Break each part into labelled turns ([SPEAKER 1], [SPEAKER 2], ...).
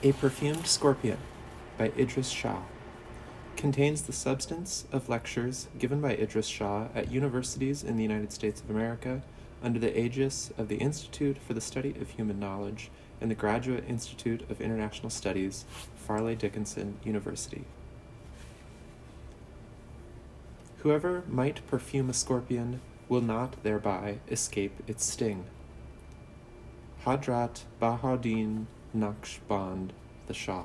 [SPEAKER 1] A Perfumed Scorpion by Idris Shah contains the substance of lectures given by Idris Shah at universities in the United States of America under the aegis of the Institute for the Study of Human Knowledge and the Graduate Institute of International Studies, Farley Dickinson University. Whoever might perfume a scorpion will not thereby escape its sting. Hadrat Bahauddin Naqshband, the Shah.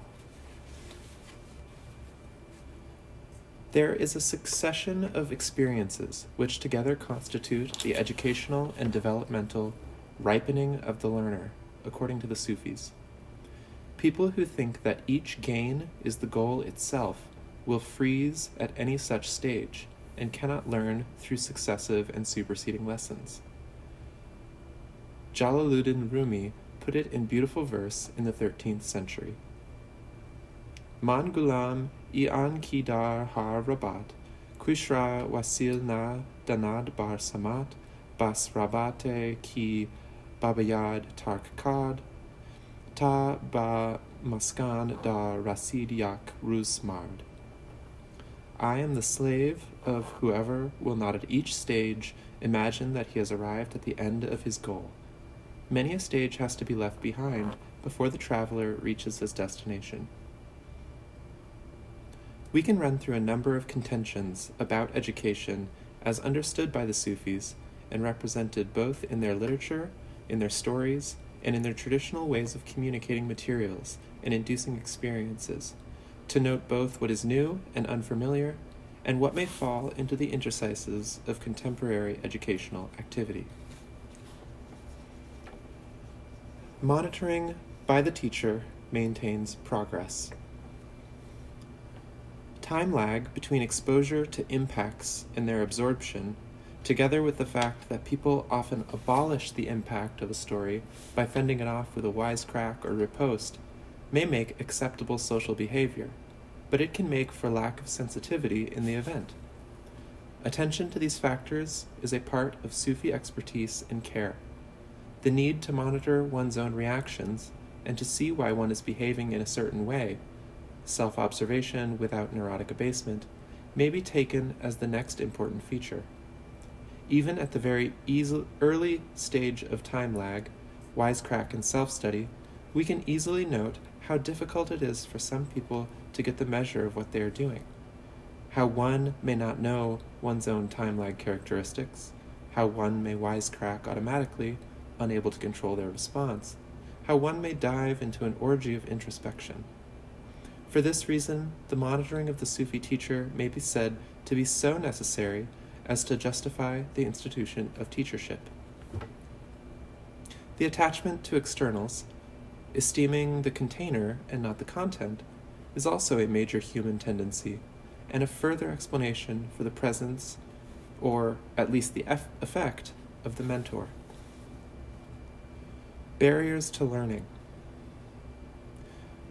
[SPEAKER 1] There is a succession of experiences which together constitute the educational and developmental ripening of the learner, according to the Sufis. People who think that each gain is the goal itself will freeze at any such stage and cannot learn through successive and superseding lessons. Jalaluddin Rumi put it in beautiful verse in the 13th century. Man gulam ian ki dar har rabat, kushra wasil na danad bar samat, bas rabate ki babayad tark kad, ta ba maskan da rasid yak rus mard. I am the slave of whoever will not at each stage imagine that he has arrived at the end of his goal. Many a stage has to be left behind before the traveler reaches his destination. We can run through a number of contentions about education as understood by the Sufis and represented both in their literature, in their stories, and in their traditional ways of communicating materials and inducing experiences, to note both what is new and unfamiliar, and what may fall into the interstices of contemporary educational activity. Monitoring by the teacher maintains progress. Time lag between exposure to impacts and their absorption, together with the fact that people often abolish the impact of a story by fending it off with a wisecrack or riposte, may make acceptable social behavior, but it can make for lack of sensitivity in the event. Attention to these factors is a part of Sufi expertise and care. The need to monitor one's own reactions and to see why one is behaving in a certain way, self-observation without neurotic abasement, may be taken as the next important feature. Even at the very early stage of time lag, wisecrack and self-study, we can easily note how difficult it is for some people to get the measure of what they are doing, how one may not know one's own time lag characteristics, how one may wisecrack automatically, unable to control their response, how one may dive into an orgy of introspection. For this reason, the monitoring of the Sufi teacher may be said to be so necessary as to justify the institution of teachership. The attachment to externals, esteeming the container and not the content, is also a major human tendency, and a further explanation for the presence, or at least the effect, of the mentor. Barriers to learning.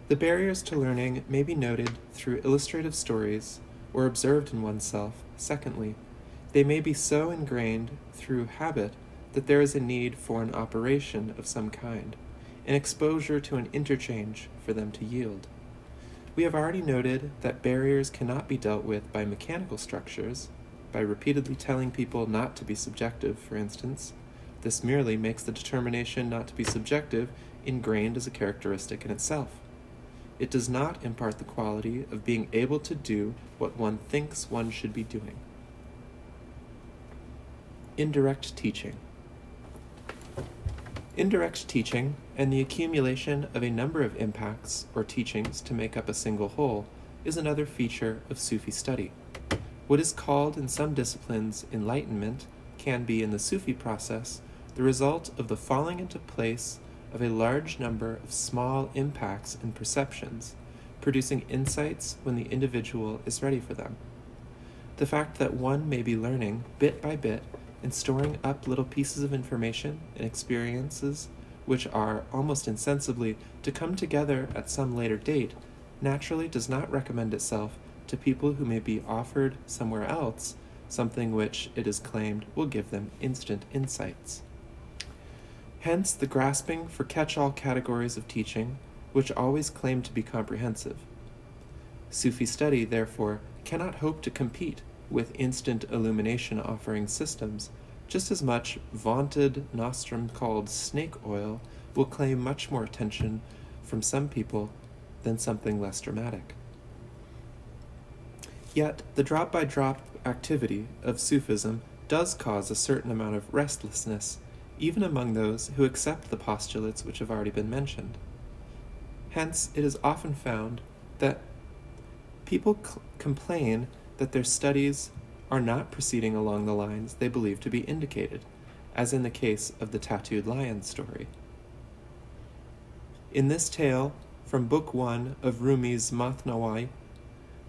[SPEAKER 1] The barriers to learning may be noted through illustrative stories or observed in oneself. Secondly, they may be so ingrained through habit that there is a need for an operation of some kind, an exposure to an interchange for them to yield. We have already noted that barriers cannot be dealt with by mechanical structures, by repeatedly telling people not to be subjective, for instance. This merely makes the determination not to be subjective ingrained as a characteristic in itself. It does not impart the quality of being able to do what one thinks one should be doing. Indirect teaching. Indirect teaching and the accumulation of a number of impacts or teachings to make up a single whole is another feature of Sufi study. What is called in some disciplines enlightenment can be in the Sufi process the result of the falling into place of a large number of small impacts and perceptions, producing insights when the individual is ready for them. The fact that one may be learning bit by bit and storing up little pieces of information and experiences which are almost insensibly to come together at some later date naturally does not recommend itself to people who may be offered somewhere else something which it is claimed will give them instant insights. Hence, the grasping for catch-all categories of teaching, which always claim to be comprehensive. Sufi study, therefore, cannot hope to compete with instant illumination offering systems, just as much vaunted nostrum called snake oil will claim much more attention from some people than something less dramatic. Yet, the drop-by-drop activity of Sufism does cause a certain amount of restlessness, even among those who accept the postulates which have already been mentioned. Hence, it is often found that people complain that their studies are not proceeding along the lines they believe to be indicated, as in the case of the tattooed lion story. In this tale, from Book 1 of Rumi's Mathnawai,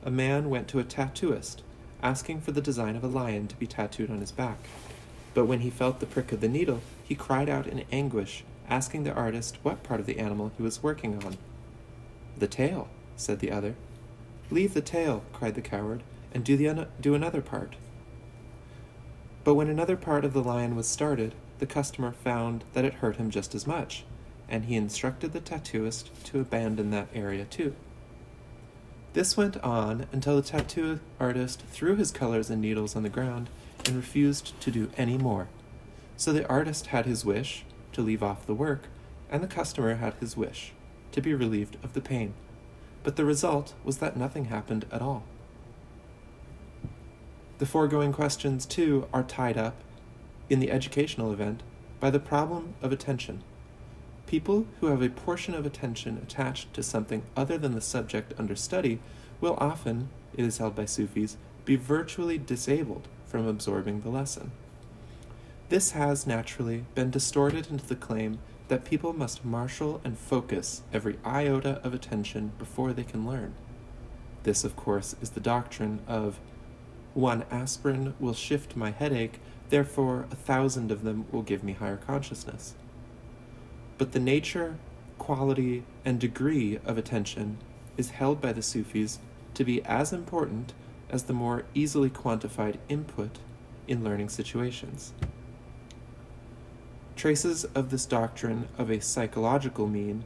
[SPEAKER 1] a man went to a tattooist, asking for the design of a lion to be tattooed on his back. But when he felt the prick of the needle, he cried out in anguish, asking the artist what part of the animal he was working on. "The tail," said the other. "Leave the tail," cried the coward, "and do another part." But when another part of the lion was started, the customer found that it hurt him just as much, and he instructed the tattooist to abandon that area too. This went on until the tattoo artist threw his colors and needles on the ground and refused to do any more. So the artist had his wish to leave off the work, and the customer had his wish to be relieved of the pain. But the result was that nothing happened at all. The foregoing questions, too, are tied up, in the educational event, by the problem of attention. People who have a portion of attention attached to something other than the subject under study will often, it is held by Sufis, be virtually disabled from absorbing the lesson. This has, naturally, been distorted into the claim that people must marshal and focus every iota of attention before they can learn. This, of course, is the doctrine of 1 aspirin will shift my headache, therefore 1,000 of them will give me higher consciousness. But the nature, quality, and degree of attention is held by the Sufis to be as important as the more easily quantified input in learning situations. Traces of this doctrine of a psychological mean,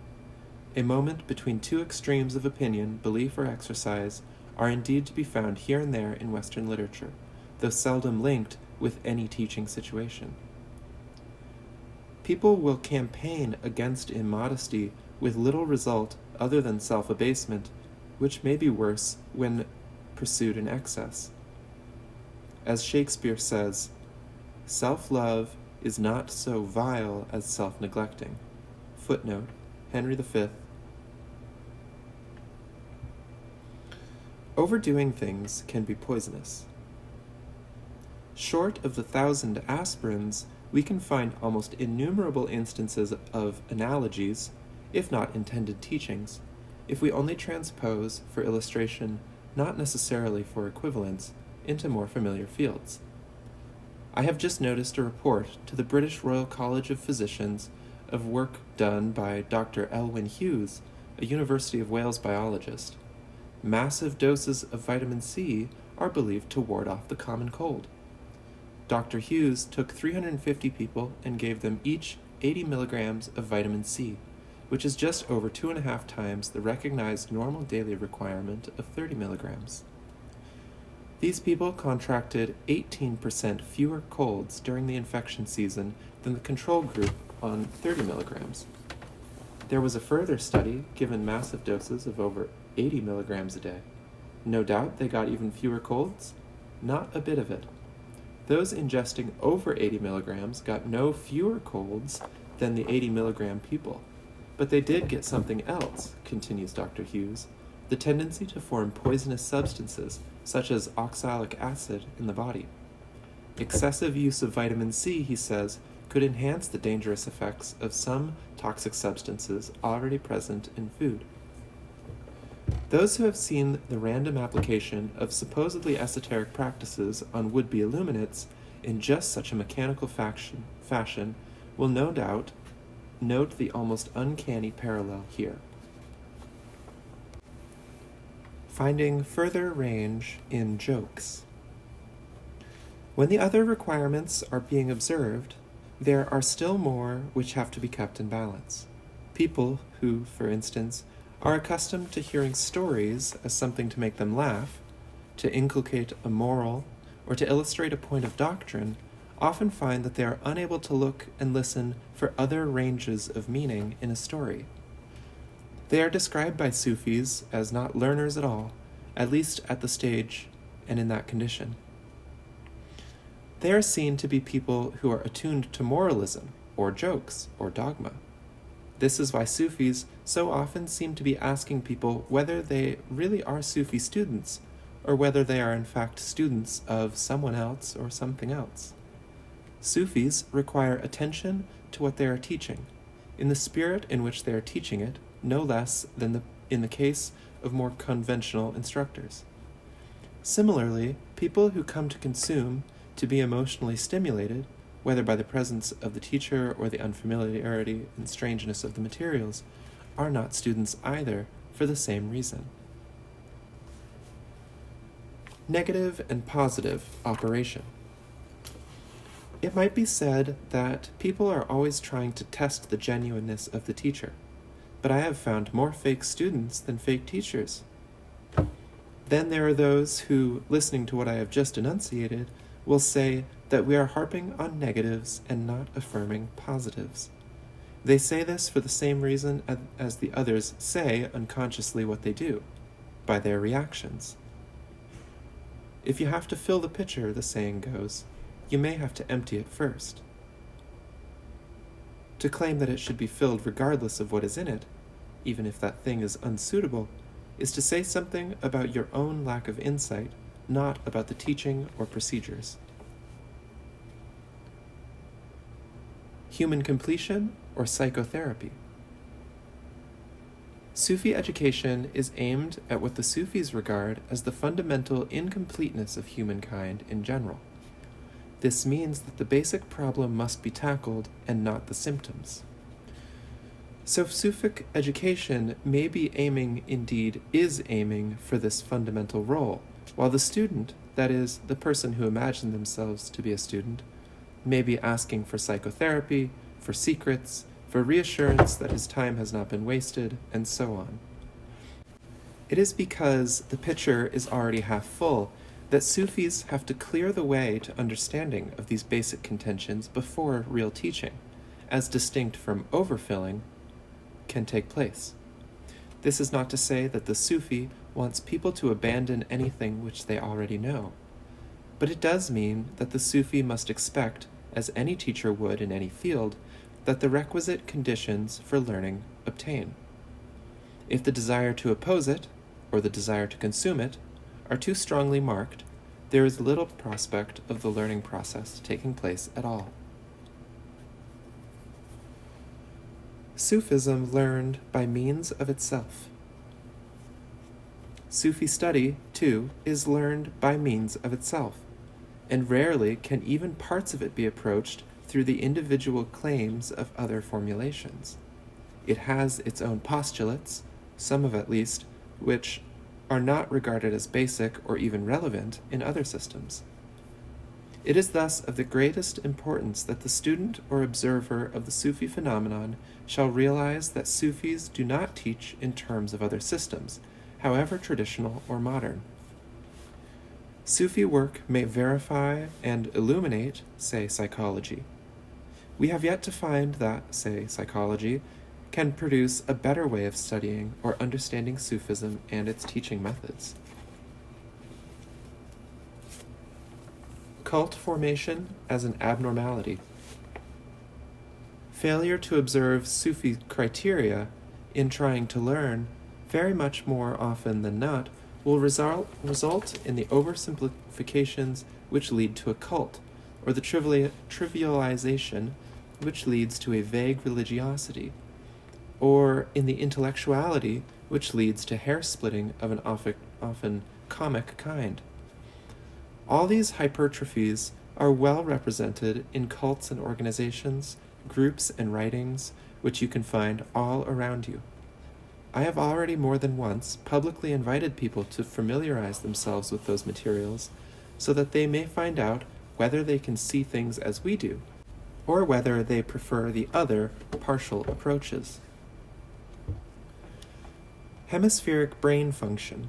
[SPEAKER 1] a moment between two extremes of opinion, belief, or exercise, are indeed to be found here and there in Western literature, though seldom linked with any teaching situation. People will campaign against immodesty with little result other than self-abasement, which may be worse when pursued in excess. As Shakespeare says, "Self-love is not so vile as self-neglecting." Footnote, Henry V. Overdoing things can be poisonous. Short of the 1,000 aspirins, we can find almost innumerable instances of analogies, if not intended teachings, if we only transpose for illustration, not necessarily for equivalence, into more familiar fields. I have just noticed a report to the British Royal College of Physicians of work done by Dr. Elwyn Hughes, a University of Wales biologist. Massive doses of vitamin C are believed to ward off the common cold. Dr. Hughes took 350 people and gave them each 80 milligrams of vitamin C, which is just over 2.5 times the recognized normal daily requirement of 30 milligrams. These people contracted 18% fewer colds during the infection season than the control group on 30 milligrams. There was a further study given massive doses of over 80 milligrams a day. No doubt they got even fewer colds? Not a bit of it. Those ingesting over 80 milligrams got no fewer colds than the 80 milligram people. But they did get something else, continues Dr. Hughes, the tendency to form poisonous substances, such as oxalic acid, in the body. Excessive use of vitamin C, he says, could enhance the dangerous effects of some toxic substances already present in food. Those who have seen the random application of supposedly esoteric practices on would-be illuminates in just such a mechanical fashion will no doubt note the almost uncanny parallel here. Finding further range in jokes. When the other requirements are being observed, there are still more which have to be kept in balance. People who, for instance, are accustomed to hearing stories as something to make them laugh, to inculcate a moral, or to illustrate a point of doctrine, often find that they are unable to look and listen for other ranges of meaning in a story. They are described by Sufis as not learners at all, at least at the stage and in that condition. They are seen to be people who are attuned to moralism, or jokes, or dogma. This is why Sufis so often seem to be asking people whether they really are Sufi students, or whether they are in fact students of someone else or something else. Sufis require attention to what they are teaching, in the spirit in which they are teaching it, no less than in the case of more conventional instructors. Similarly, people who come to consume, to be emotionally stimulated, whether by the presence of the teacher or the unfamiliarity and strangeness of the materials, are not students either for the same reason. Negative and positive operation. It might be said that people are always trying to test the genuineness of the teacher, but I have found more fake students than fake teachers. Then there are those who, listening to what I have just enunciated, will say that we are harping on negatives and not affirming positives. They say this for the same reason as the others say unconsciously what they do, by their reactions. If you have to fill the pitcher, the saying goes, you may have to empty it first. To claim that it should be filled regardless of what is in it, even if that thing is unsuitable, is to say something about your own lack of insight, not about the teaching or procedures. Human completion or psychotherapy. Sufi education is aimed at what the Sufis regard as the fundamental incompleteness of humankind in general. This means that the basic problem must be tackled and not the symptoms. So Sufic education may be aiming, indeed is aiming, for this fundamental role, while the student, that is, the person who imagined themselves to be a student, may be asking for psychotherapy, for secrets, for reassurance that his time has not been wasted, and so on. It is because the pitcher is already half full that Sufis have to clear the way to understanding of these basic contentions before real teaching, as distinct from overfilling, can take place. This is not to say that the Sufi wants people to abandon anything which they already know, but it does mean that the Sufi must expect, as any teacher would in any field, that the requisite conditions for learning obtain. If the desire to oppose it, or the desire to consume it, are too strongly marked, there is little prospect of the learning process taking place at all. Sufism learned by means of itself. Sufi study, too, is learned by means of itself, and rarely can even parts of it be approached through the individual claims of other formulations. It has its own postulates, some of at least, which are not regarded as basic or even relevant in other systems. It is thus of the greatest importance that the student or observer of the Sufi phenomenon shall realize that Sufis do not teach in terms of other systems, however traditional or modern. Sufi work may verify and illuminate, say, psychology. We have yet to find that, say, psychology can produce a better way of studying or understanding Sufism and its teaching methods. Cult formation as an abnormality. Failure to observe Sufi criteria in trying to learn, very much more often than not, will result in the oversimplifications which lead to a cult, or the trivialization which leads to a vague religiosity, or in the intellectuality which leads to hair-splitting of an often comic kind. All these hypertrophies are well represented in cults and organizations, groups and writings, which you can find all around you. I have already more than once publicly invited people to familiarize themselves with those materials so that they may find out whether they can see things as we do, or whether they prefer the other partial approaches. Hemispheric brain function.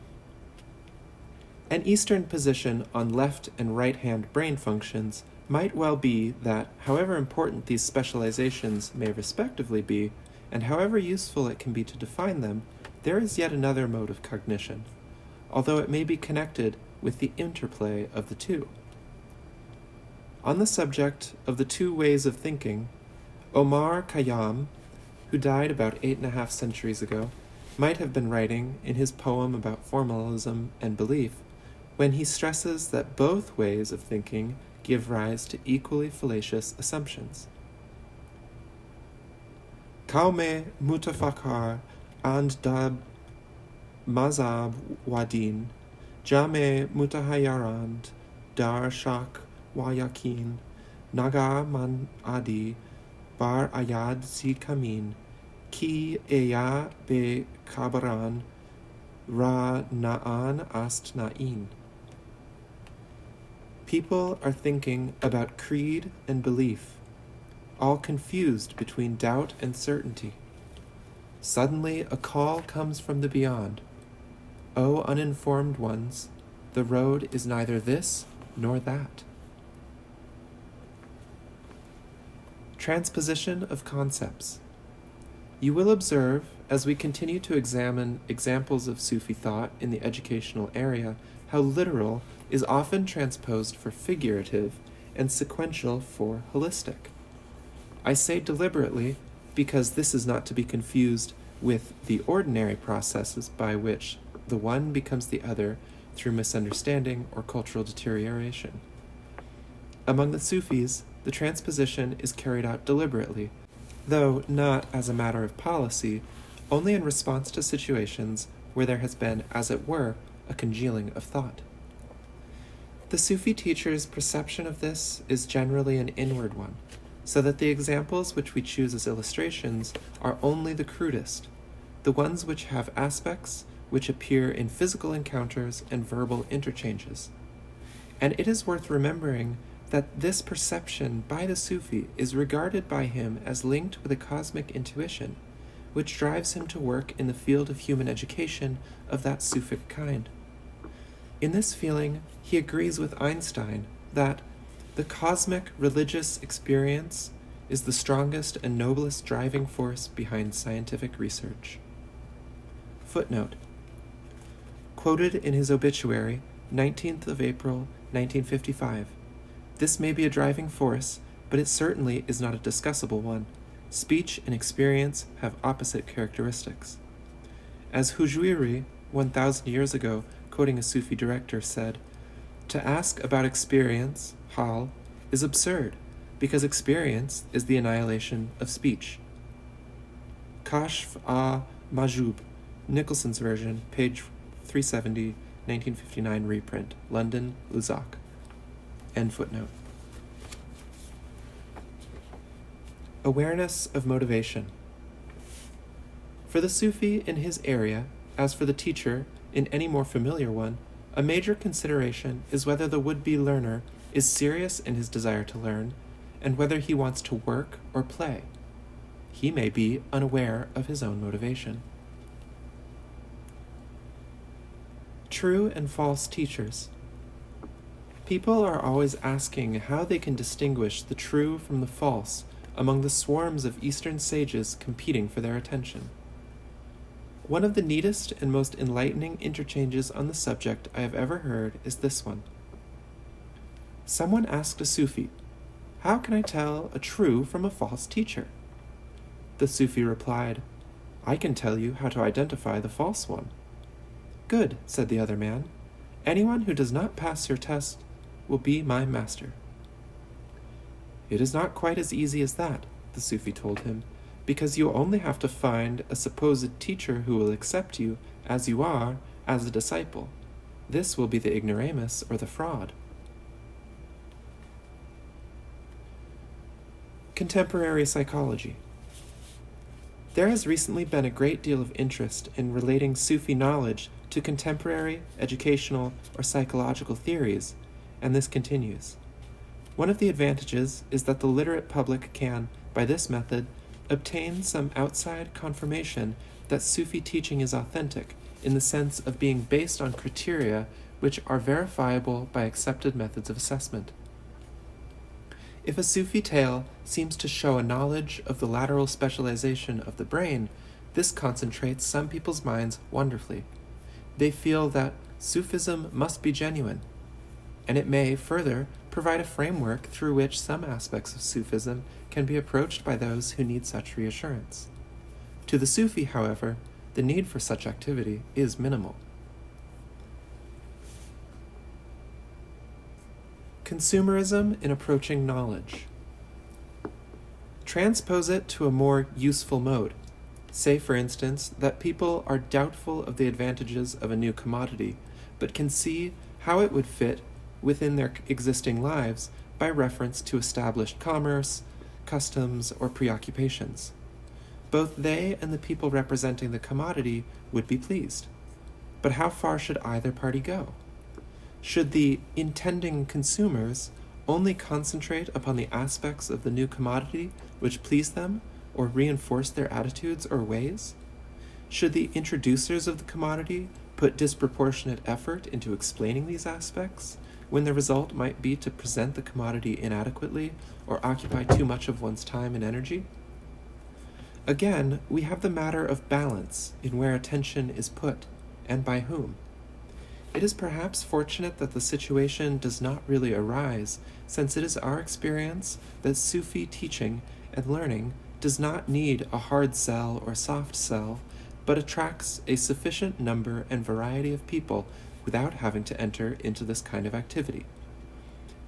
[SPEAKER 1] An Eastern position on left and right-hand brain functions might well be that, however important these specializations may respectively be, and however useful it can be to define them, there is yet another mode of cognition, although it may be connected with the interplay of the two. On the subject of the two ways of thinking, Omar Khayyam, who died about 8.5 centuries ago, might have been writing in his poem about formalism and belief when he stresses that both ways of thinking give rise to equally fallacious assumptions. Kaume mutafakar and dab mazab wadin, jame mutahayarand dar shak wa yakin, naga man adi bar ayad si kamin, ki eya be kabaran ra na'an ast na'in. People are thinking about creed and belief, all confused between doubt and certainty. Suddenly a call comes from the beyond. O uninformed ones, the road is neither this nor that. Transposition of concepts. You will observe, as we continue to examine examples of Sufi thought in the educational area, how literal is often transposed for figurative and sequential for holistic. I say deliberately because this is not to be confused with the ordinary processes by which the one becomes the other through misunderstanding or cultural deterioration. Among the Sufis, the transposition is carried out deliberately, though not as a matter of policy, only in response to situations where there has been, as it were, a congealing of thought. The Sufi teacher's perception of this is generally an inward one, so that the examples which we choose as illustrations are only the crudest, the ones which have aspects which appear in physical encounters and verbal interchanges. And it is worth remembering that this perception by the Sufi is regarded by him as linked with a cosmic intuition, which drives him to work in the field of human education of that Sufic kind. In this feeling, he agrees with Einstein that the cosmic religious experience is the strongest and noblest driving force behind scientific research. Footnote. Quoted in his obituary, 19th of April, 1955. This may be a driving force, but it certainly is not a discussable one. Speech and experience have opposite characteristics. As Hujwiri, 1,000 years ago, quoting a Sufi director, said, "To ask about experience, hal, is absurd, because experience is the annihilation of speech." Kashf Majub, Nicholson's version, page 370, 1959 reprint, London, Luzac. End footnote. Awareness of motivation. For the Sufi in his area, as for the teacher in any more familiar one, a major consideration is whether the would-be learner is serious in his desire to learn, and whether he wants to work or play. He may be unaware of his own motivation. True and false teachers. People are always asking how they can distinguish the true from the false among the swarms of Eastern sages competing for their attention. One of the neatest and most enlightening interchanges on the subject I have ever heard is this one. Someone asked a Sufi, "How can I tell a true from a false teacher?" The Sufi replied, "I can tell you how to identify the false one." "Good," said the other man. "Anyone who does not pass your test will be my master." "It is not quite as easy as that," the Sufi told him, "because you only have to find a supposed teacher who will accept you as you are as a disciple. This will be the ignoramus or the fraud." Contemporary psychology. There has recently been a great deal of interest in relating Sufi knowledge to contemporary, educational, or psychological theories, and this continues. One of the advantages is that the literate public can, by this method, obtain some outside confirmation that Sufi teaching is authentic in the sense of being based on criteria which are verifiable by accepted methods of assessment. If a Sufi tale seems to show a knowledge of the lateral specialization of the brain, this concentrates some people's minds wonderfully. They feel that Sufism must be genuine, and it may, further, provide a framework through which some aspects of Sufism can be approached by those who need such reassurance. To the Sufi, however, the need for such activity is minimal. Consumerism in approaching knowledge. Transpose it to a more useful mode. Say, for instance, that people are doubtful of the advantages of a new commodity, but can see how it would fit within their existing lives by reference to established commerce, customs, or preoccupations. Both they and the people representing the commodity would be pleased. But how far should either party go? Should the intending consumers only concentrate upon the aspects of the new commodity which please them or reinforce their attitudes or ways? Should the introducers of the commodity put disproportionate effort into explaining these aspects, when the result might be to present the commodity inadequately or occupy too much of one's time and energy? Again, we have the matter of balance in where attention is put, and by whom. It is perhaps fortunate that the situation does not really arise, since it is our experience that Sufi teaching and learning does not need a hard sell or soft sell, but attracts a sufficient number and variety of people without having to enter into this kind of activity.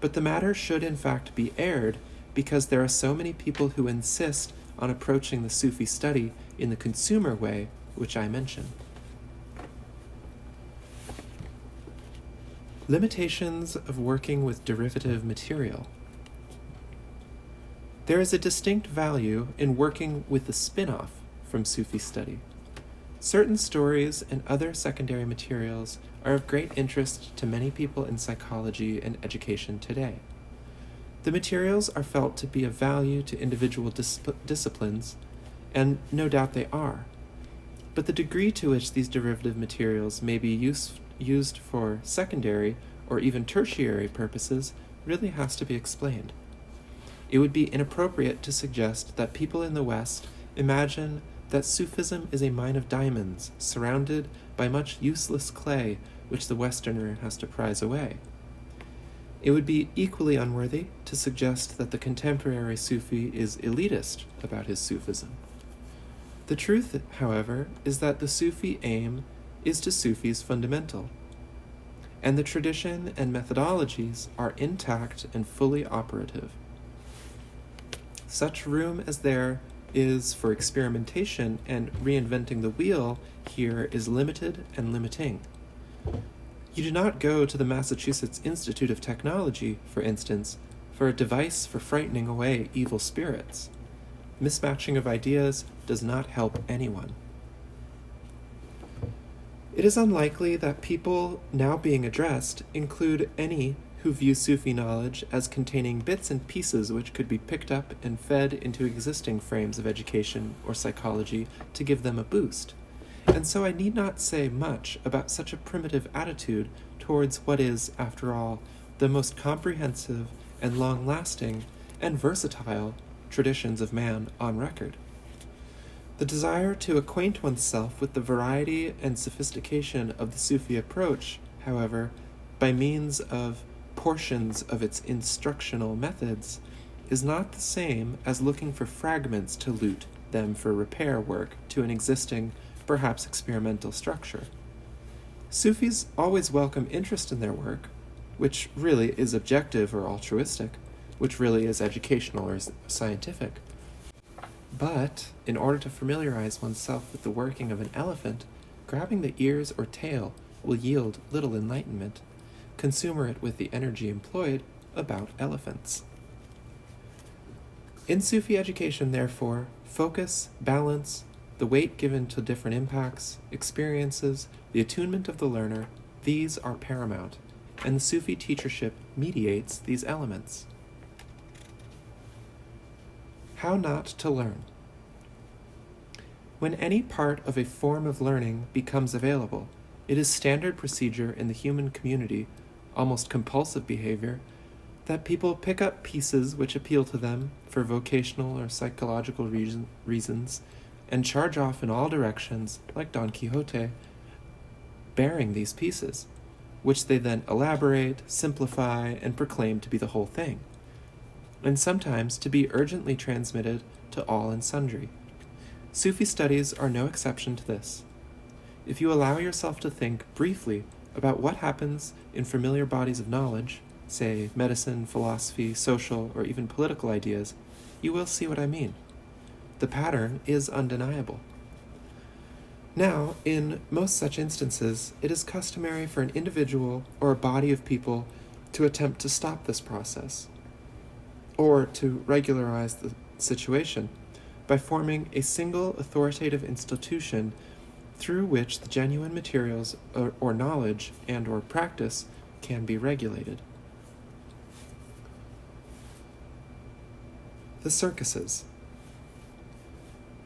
[SPEAKER 1] But the matter should in fact be aired because there are so many people who insist on approaching the Sufi study in the consumer way which I mention. Limitations of working with derivative material. There is a distinct value in working with the spin-off from Sufi study. Certain stories and other secondary materials are of great interest to many people in psychology and education today. The materials are felt to be of value to individual disciplines, and no doubt they are. But the degree to which these derivative materials may be used for secondary or even tertiary purposes really has to be explained. It would be inappropriate to suggest that people in the West imagine that Sufism is a mine of diamonds surrounded by much useless clay which the Westerner has to prize away. It would be equally unworthy to suggest that the contemporary Sufi is elitist about his Sufism. The truth, however, is that the Sufi aim is to Sufis fundamental, and the tradition and methodologies are intact and fully operative. Such room as there is for experimentation and reinventing the wheel here is limited and limiting. You do not go to the Massachusetts Institute of Technology, for instance, for a device for frightening away evil spirits. Mismatching of ideas does not help anyone. It is unlikely that people now being addressed include any who view Sufi knowledge as containing bits and pieces which could be picked up and fed into existing frames of education or psychology to give them a boost. And so I need not say much about such a primitive attitude towards what is, after all, the most comprehensive and long-lasting and versatile traditions of man on record. The desire to acquaint oneself with the variety and sophistication of the Sufi approach, however, by means of portions of its instructional methods, is not the same as looking for fragments to loot them for repair work to an existing, perhaps experimental structure. Sufis always welcome interest in their work, which really is objective or altruistic, which really is educational or scientific. But, in order to familiarize oneself with the working of an elephant, grabbing the ears or tail will yield little enlightenment. Consumer it with the energy employed about elephants. In Sufi education, therefore, focus, balance, the weight given to different impacts, experiences, the attunement of the learner, these are paramount, and the Sufi teachership mediates these elements. How not to learn. When any part of a form of learning becomes available, it is standard procedure in the human community, almost compulsive behavior, that people pick up pieces which appeal to them for vocational or psychological reasons and charge off in all directions like Don Quixote, bearing these pieces, which they then elaborate, simplify, and proclaim to be the whole thing, and sometimes to be urgently transmitted to all and sundry. Sufi studies are no exception to this. If you allow yourself to think briefly about what happens in familiar bodies of knowledge, say medicine, philosophy, social, or even political ideas, you will see what I mean. The pattern is undeniable. Now, in most such instances, it is customary for an individual or a body of people to attempt to stop this process, or to regularize the situation by forming a single authoritative institution through which the genuine materials or knowledge and or practice can be regulated. The circuses.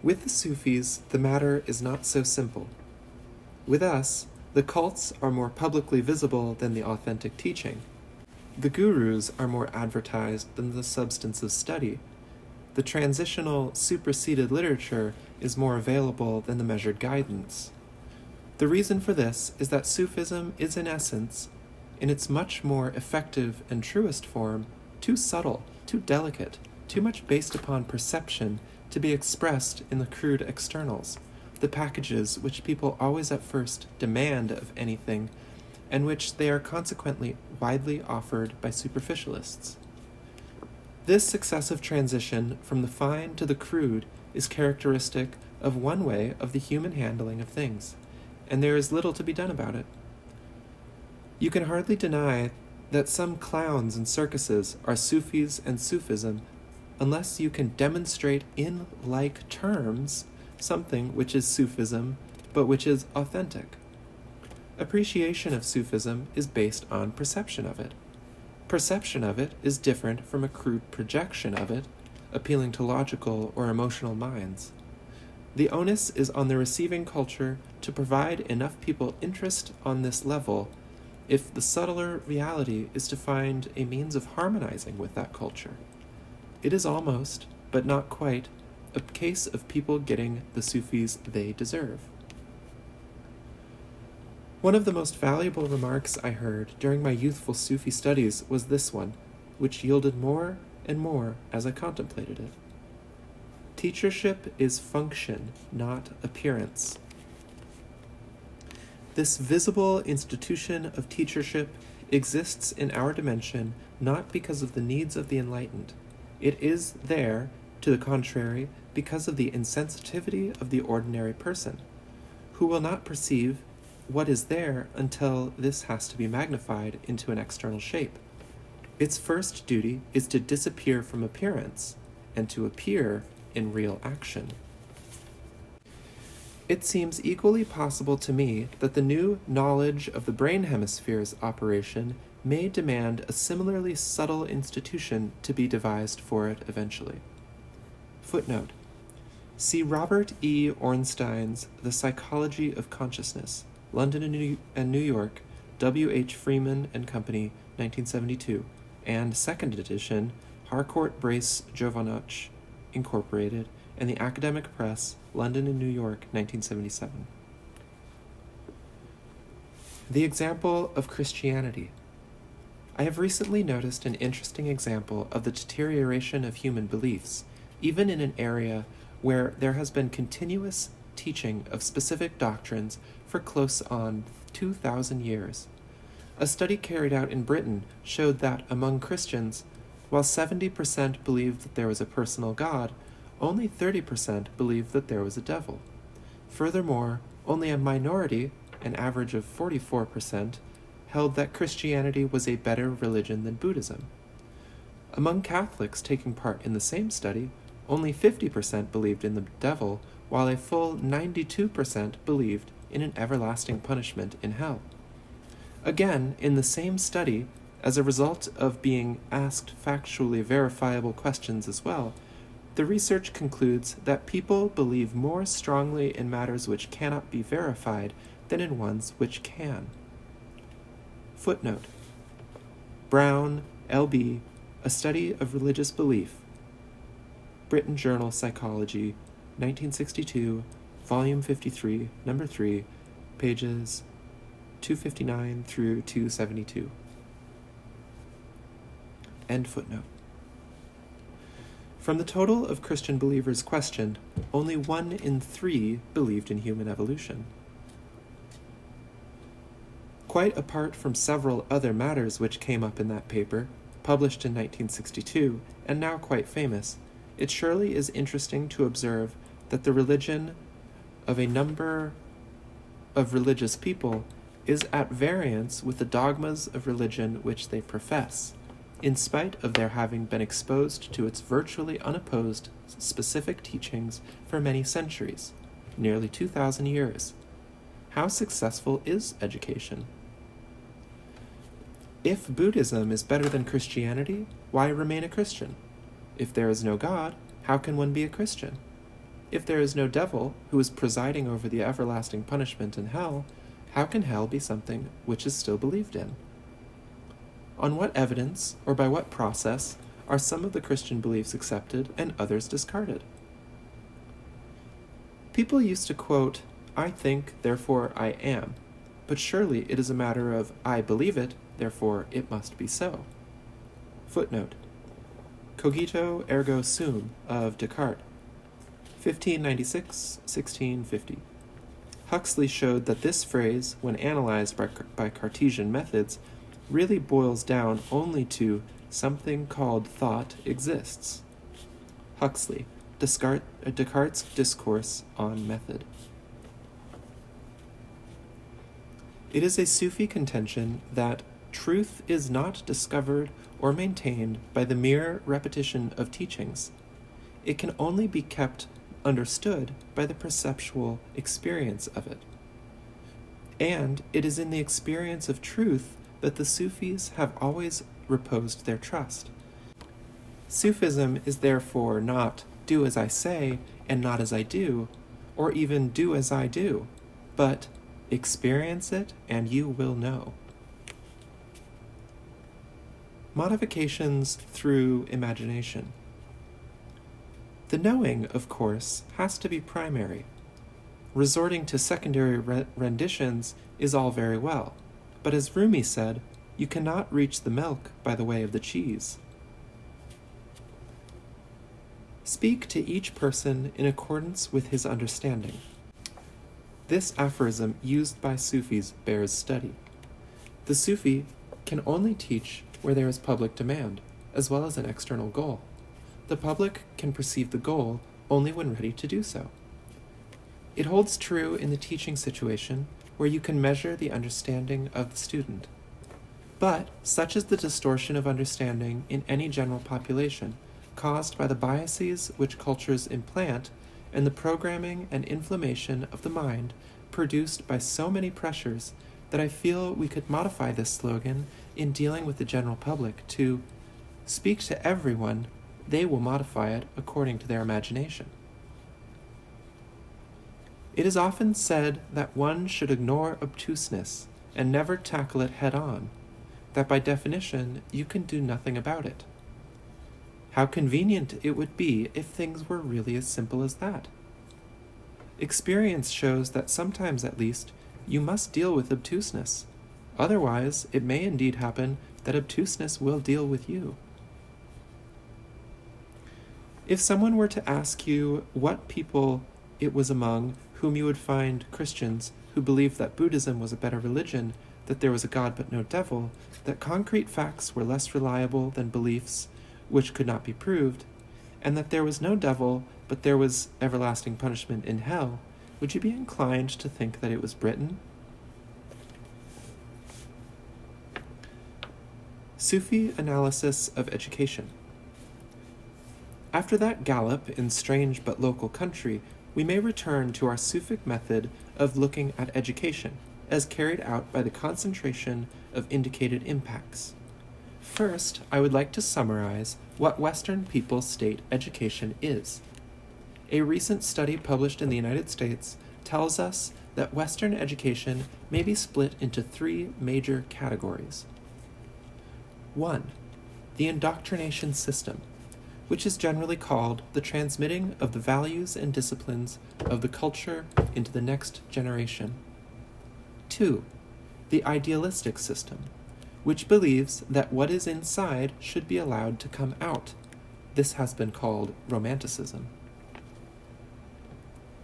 [SPEAKER 1] With the Sufis, the matter is not so simple. With us, the cults are more publicly visible than the authentic teaching. The gurus are more advertised than the substance of study. The transitional, superseded literature is more available than the measured guidance. The reason for this is that Sufism is in essence, in its much more effective and truest form, too subtle, too delicate, too much based upon perception to be expressed in the crude externals, the packages which people always at first demand of anything, and which they are consequently widely offered by superficialists. This successive transition from the fine to the crude is characteristic of one way of the human handling of things, and there is little to be done about it. You can hardly deny that some clowns and circuses are Sufis and Sufism unless you can demonstrate in like terms something which is Sufism, but which is authentic. Appreciation of Sufism is based on perception of it. Perception of it is different from a crude projection of it, appealing to logical or emotional minds. The onus is on the receiving culture to provide enough people interest on this level if the subtler reality is to find a means of harmonizing with that culture. It is almost, but not quite, a case of people getting the Sufis they deserve. One of the most valuable remarks I heard during my youthful Sufi studies was this one, which yielded more and more as I contemplated it. Teachership is function, not appearance. This visible institution of teachership exists in our dimension not because of the needs of the enlightened. It is there, to the contrary, because of the insensitivity of the ordinary person, who will not perceive what is there until this has to be magnified into an external shape. Its first duty is to disappear from appearance and to appear in real action. It seems equally possible to me that the new knowledge of the brain hemisphere's operation may demand a similarly subtle institution to be devised for it eventually. Footnote: see Robert E. Ornstein's The Psychology of Consciousness, London and New York, W. H. Freeman and Company, 1972, and second edition, Harcourt Brace Jovanovich, Incorporated, and the Academic Press, London and New York, 1977. The example of Christianity. I have recently noticed an interesting example of the deterioration of human beliefs, even in an area where there has been continuous teaching of specific doctrines for close on 2,000 years. A study carried out in Britain showed that among Christians, while 70% believed that there was a personal God, only 30% believed that there was a devil. Furthermore, only a minority, an average of 44%, held that Christianity was a better religion than Buddhism. Among Catholics taking part in the same study, only 50% believed in the devil, while a full 92% believed in an everlasting punishment in hell. Again, in the same study, as a result of being asked factually verifiable questions as well, The research concludes that people believe more strongly in matters which cannot be verified than in ones which can. Footnote: Brown, L.B., A Study of Religious Belief. Britain Journal Psychology, 1962, Volume 53, Number 3, pages 259 through 272. End footnote. From the total of Christian believers questioned, only 1 in 3 believed in human evolution. Quite apart from several other matters which came up in that paper, published in 1962, and now quite famous, it surely is interesting to observe that the religion of a number of religious people is at variance with the dogmas of religion which they profess, in spite of their having been exposed to its virtually unopposed specific teachings for many centuries, nearly 2,000 years. How successful is education? If Buddhism is better than Christianity, why remain a Christian? If there is no God, how can one be a Christian? If there is no devil who is presiding over the everlasting punishment in hell, how can hell be something which is still believed in? On what evidence, or by what process, are some of the Christian beliefs accepted and others discarded? People used to quote, "I think, therefore I am," but surely it is a matter of "I believe it, therefore it must be so." Footnote: Cogito ergo sum of Descartes, 1596-1650. Huxley showed that this phrase, when analyzed by Cartesian methods, really boils down only to something called thought exists. Huxley, Descartes' Discourse on Method. It is a Sufi contention that truth is not discovered or maintained by the mere repetition of teachings. It can only be kept understood by the perceptual experience of it. And it is in the experience of truth that the Sufis have always reposed their trust. Sufism is therefore not do as I say and not as I do, or even do as I do, but experience it and you will know. Modifications through imagination. The knowing, of course, has to be primary. Resorting to secondary renditions is all very well, but as Rumi said, you cannot reach the milk by the way of the cheese. Speak to each person in accordance with his understanding. This aphorism used by Sufis bears study. The Sufi can only teach where there is public demand, as well as an external goal. The public can perceive the goal only when ready to do so. It holds true in the teaching situation where you can measure the understanding of the student. But such is the distortion of understanding in any general population, caused by the biases which cultures implant and the programming and inflammation of the mind produced by so many pressures, that I feel we could modify this slogan in dealing with the general public to speak to everyone. They will modify it according to their imagination. It is often said that one should ignore obtuseness and never tackle it head-on, that by definition you can do nothing about it. How convenient it would be if things were really as simple as that. Experience shows that sometimes, at least, you must deal with obtuseness. Otherwise, it may indeed happen that obtuseness will deal with you. If someone were to ask you what people it was among whom you would find Christians who believed that Buddhism was a better religion, that there was a God but no devil, that concrete facts were less reliable than beliefs which could not be proved, and that there was no devil but there was everlasting punishment in hell, would you be inclined to think that it was Britain? Sufi analysis of education. After that gallop in strange but local country, we may return to our Sufic method of looking at education, as carried out by the concentration of indicated impacts. First, I would like to summarize what Western people state education is. A recent study published in the United States tells us that Western education may be split into three major categories. 1. The indoctrination system, which is generally called the transmitting of the values and disciplines of the culture into the next generation. 2. The idealistic system, which believes that what is inside should be allowed to come out. This has been called Romanticism.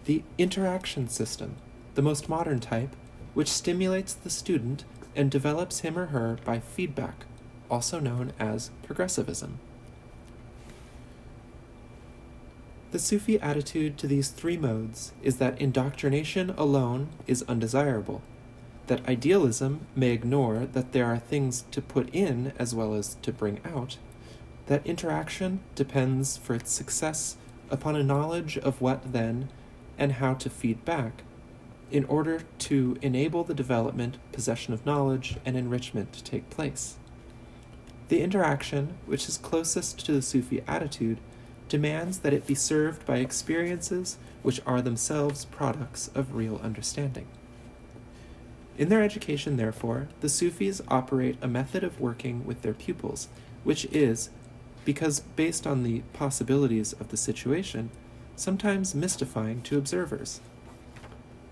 [SPEAKER 1] The interaction system, the most modern type, which stimulates the student and develops him or her by feedback, also known as progressivism. The Sufi attitude to these three modes is that indoctrination alone is undesirable, that idealism may ignore that there are things to put in as well as to bring out, that interaction depends for its success upon a knowledge of what then and how to feed back, in order to enable the development, possession of knowledge, and enrichment to take place. The interaction, which is closest to the Sufi attitude, demands that it be served by experiences which are themselves products of real understanding. In their education, therefore, the Sufis operate a method of working with their pupils, which is, because based on the possibilities of the situation, sometimes mystifying to observers.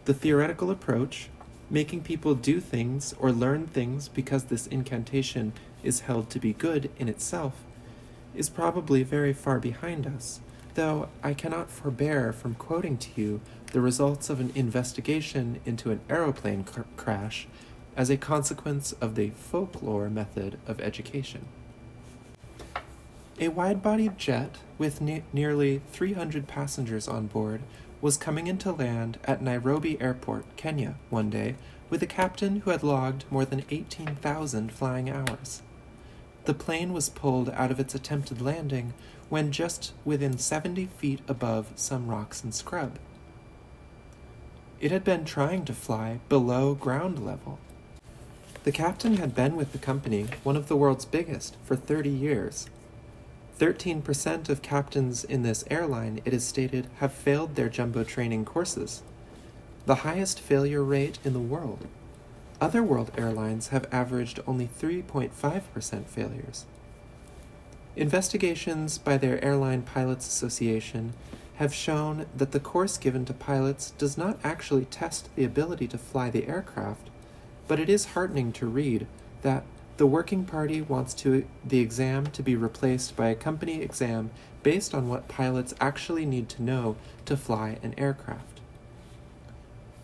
[SPEAKER 1] The theoretical approach, making people do things or learn things because this incantation is held to be good in itself, is probably very far behind us, though I cannot forbear from quoting to you the results of an investigation into an aeroplane crash as a consequence of the folklore method of education. A wide-bodied jet with nearly 300 passengers on board was coming into land at Nairobi Airport, Kenya, one day with a captain who had logged more than 18,000 flying hours. The plane was pulled out of its attempted landing when just within 70 feet above some rocks and scrub. It had been trying to fly below ground level. The captain had been with the company, one of the world's biggest, for 30 years. 13% of captains in this airline, it is stated, have failed their jumbo training courses, the highest failure rate in the world. Other world airlines have averaged only 3.5% failures. Investigations by their Airline Pilots Association have shown that the course given to pilots does not actually test the ability to fly the aircraft, but it is heartening to read that the working party wants the exam to be replaced by a company exam based on what pilots actually need to know to fly an aircraft.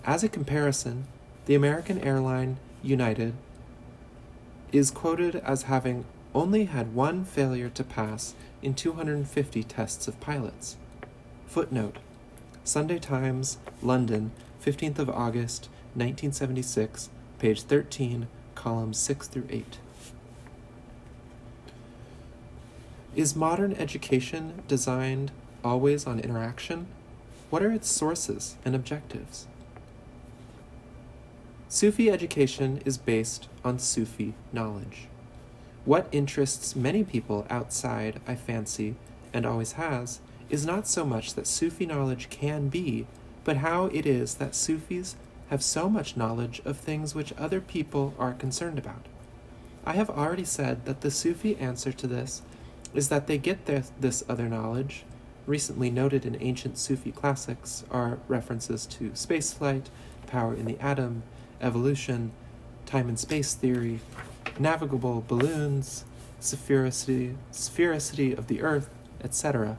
[SPEAKER 1] As a comparison, the American airline United is quoted as having only had one failure to pass in 250 tests of pilots. Footnote: Sunday Times, London, 15th of August, 1976, page 13, columns 6 through 8. Is modern education designed always on interaction? What are its sources and objectives? Sufi education is based on Sufi knowledge. What interests many people outside, I fancy, and always has, is not so much that Sufi knowledge can be, but how it is that Sufis have so much knowledge of things which other people are concerned about. I have already said that the Sufi answer to this is that they get this other knowledge. Recently noted in ancient Sufi classics are references to spaceflight, power in the atom, evolution, time and space theory, navigable balloons, sphericity of the earth, etc.,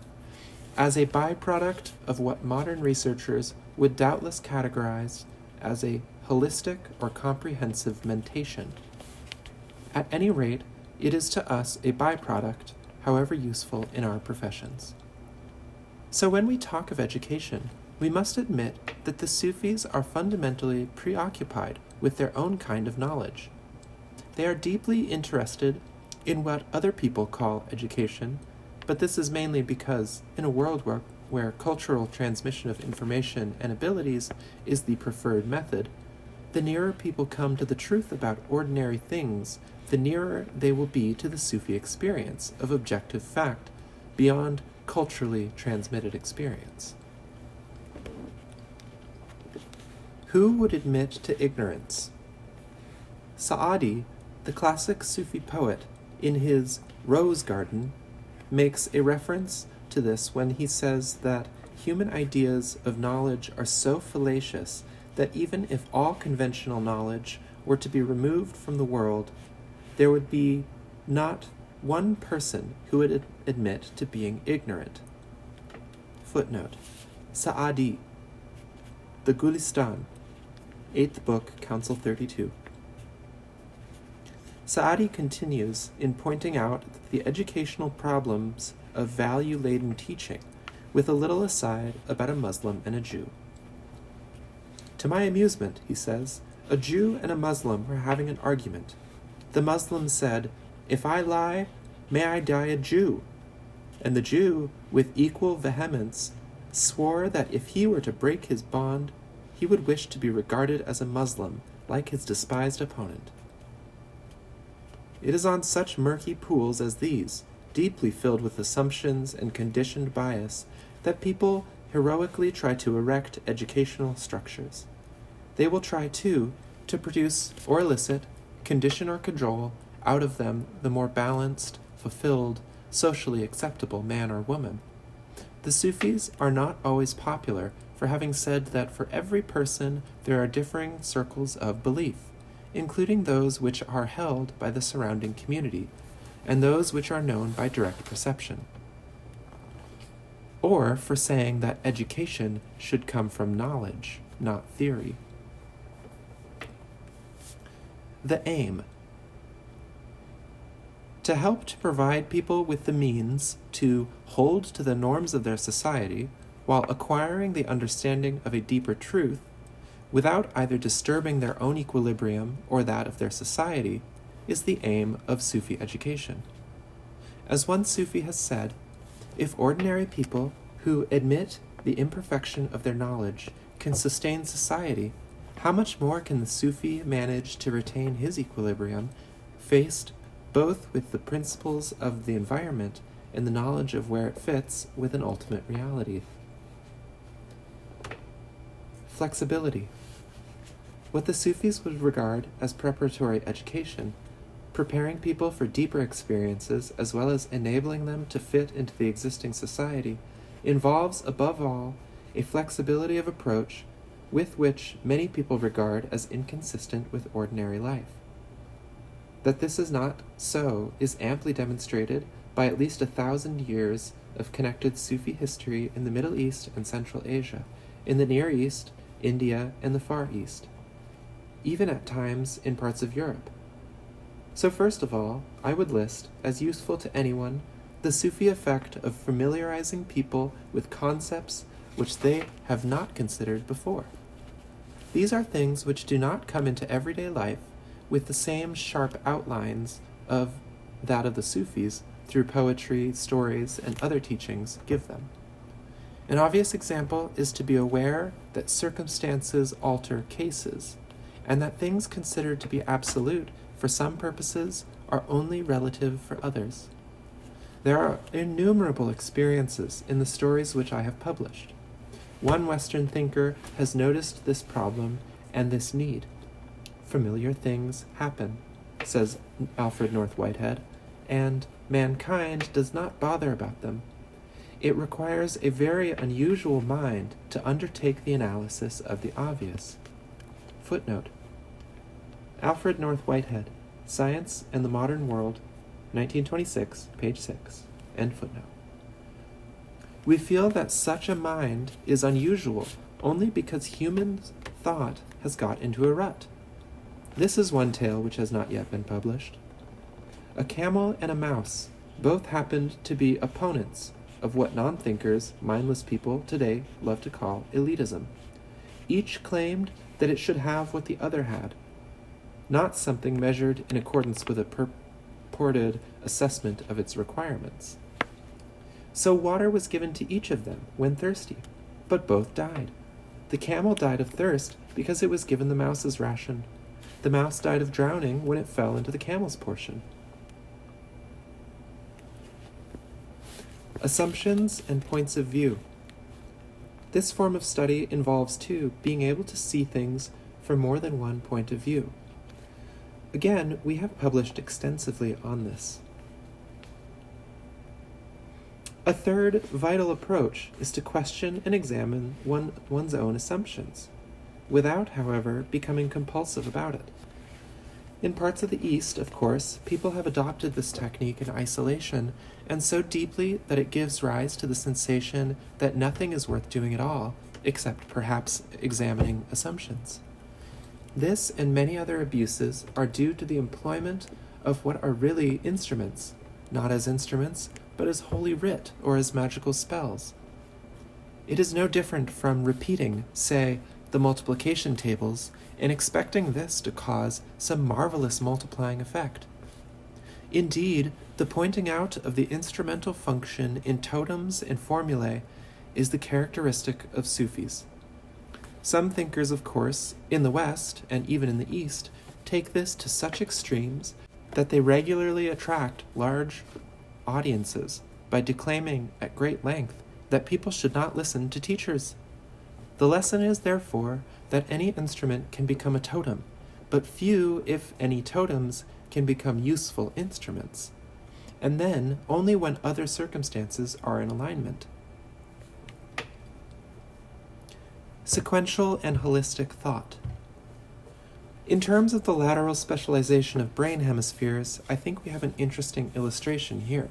[SPEAKER 1] as a byproduct of what modern researchers would doubtless categorize as a holistic or comprehensive mentation. At any rate, it is to us a byproduct, however useful in our professions. So when we talk of education, we must admit that the Sufis are fundamentally preoccupied with their own kind of knowledge. They are deeply interested in what other people call education, but this is mainly because, in a world where cultural transmission of information and abilities is the preferred method, the nearer people come to the truth about ordinary things, the nearer they will be to the Sufi experience of objective fact, beyond culturally transmitted experience. Who would admit to ignorance? Saadi, the classic Sufi poet, in his Rose Garden, makes a reference to this when he says that human ideas of knowledge are so fallacious that even if all conventional knowledge were to be removed from the world, there would be not one person who would admit to being ignorant. Footnote: Saadi, the Gulistan, 8th book, Council 32. Saadi continues in pointing out the educational problems of value-laden teaching, with a little aside about a Muslim and a Jew. To my amusement, he says, a Jew and a Muslim were having an argument. The Muslim said, "If I lie, may I die a Jew." And the Jew, with equal vehemence, swore that if he were to break his bond, he would wish to be regarded as a Muslim, like his despised opponent. It is on such murky pools as these, deeply filled with assumptions and conditioned bias, that people heroically try to erect educational structures. They will try, too, to produce or elicit, condition or cajole out of them the more balanced, fulfilled, socially acceptable man or woman. The Sufis are not always popular for having said that for every person there are differing circles of belief, including those which are held by the surrounding community, and those which are known by direct perception. Or for saying that education should come from knowledge, not theory. The aim. To help to provide people with the means to hold to the norms of their society while acquiring the understanding of a deeper truth, without either disturbing their own equilibrium or that of their society, is the aim of Sufi education. As one Sufi has said, if ordinary people who admit the imperfection of their knowledge can sustain society, how much more can the Sufi manage to retain his equilibrium, faced both with the principles of the environment and the knowledge of where it fits with an ultimate reality? Flexibility. What the Sufis would regard as preparatory education, preparing people for deeper experiences as well as enabling them to fit into the existing society, involves above all a flexibility of approach with which many people regard as inconsistent with ordinary life. That this is not so is amply demonstrated by at least 1,000 years of connected Sufi history in the Middle East and Central Asia, in the Near East, India, and the Far East, even at times in parts of Europe. So first of all, I would list, as useful to anyone, the Sufi effect of familiarizing people with concepts which they have not considered before. These are things which do not come into everyday life with the same sharp outlines of that of the Sufis through poetry, stories, and other teachings give them. An obvious example is to be aware that circumstances alter cases, and that things considered to be absolute for some purposes are only relative for others. There are innumerable experiences in the stories which I have published. One Western thinker has noticed this problem and this need. Familiar things happen, says Alfred North Whitehead, and mankind does not bother about them. It requires a very unusual mind to undertake the analysis of the obvious. Footnote: Alfred North Whitehead, Science and the Modern World, 1926, page 6, end footnote. We feel that such a mind is unusual only because human thought has got into a rut. This is one tale which has not yet been published. A camel and a mouse both happened to be opponents of what non-thinkers, mindless people today love to call elitism. Each claimed that it should have what the other had, not something measured in accordance with a purported assessment of its requirements. So water was given to each of them when thirsty, but both died. The camel died of thirst because it was given the mouse's ration. The mouse died of drowning when it fell into the camel's portion. Assumptions and points of view. This form of study involves, too, being able to see things from more than one point of view. Again, we have published extensively on this. A third vital approach is to question and examine one's own assumptions, without, however, becoming compulsive about it. In parts of the East, of course, people have adopted this technique in isolation, and so deeply that it gives rise to the sensation that nothing is worth doing at all, except perhaps examining assumptions. This and many other abuses are due to the employment of what are really instruments, not as instruments, but as holy writ or as magical spells. It is no different from repeating, say, the multiplication tables, and expecting this to cause some marvelous multiplying effect. Indeed, the pointing out of the instrumental function in totems and formulae is the characteristic of Sufis. Some thinkers, of course, in the West and even in the East, take this to such extremes that they regularly attract large audiences by declaiming at great length that people should not listen to teachers. The lesson is, therefore, that any instrument can become a totem, but few, if any, totems can become useful instruments, and then only when other circumstances are in alignment. Sequential and holistic thought. In terms of the lateral specialization of brain hemispheres, I think we have an interesting illustration here.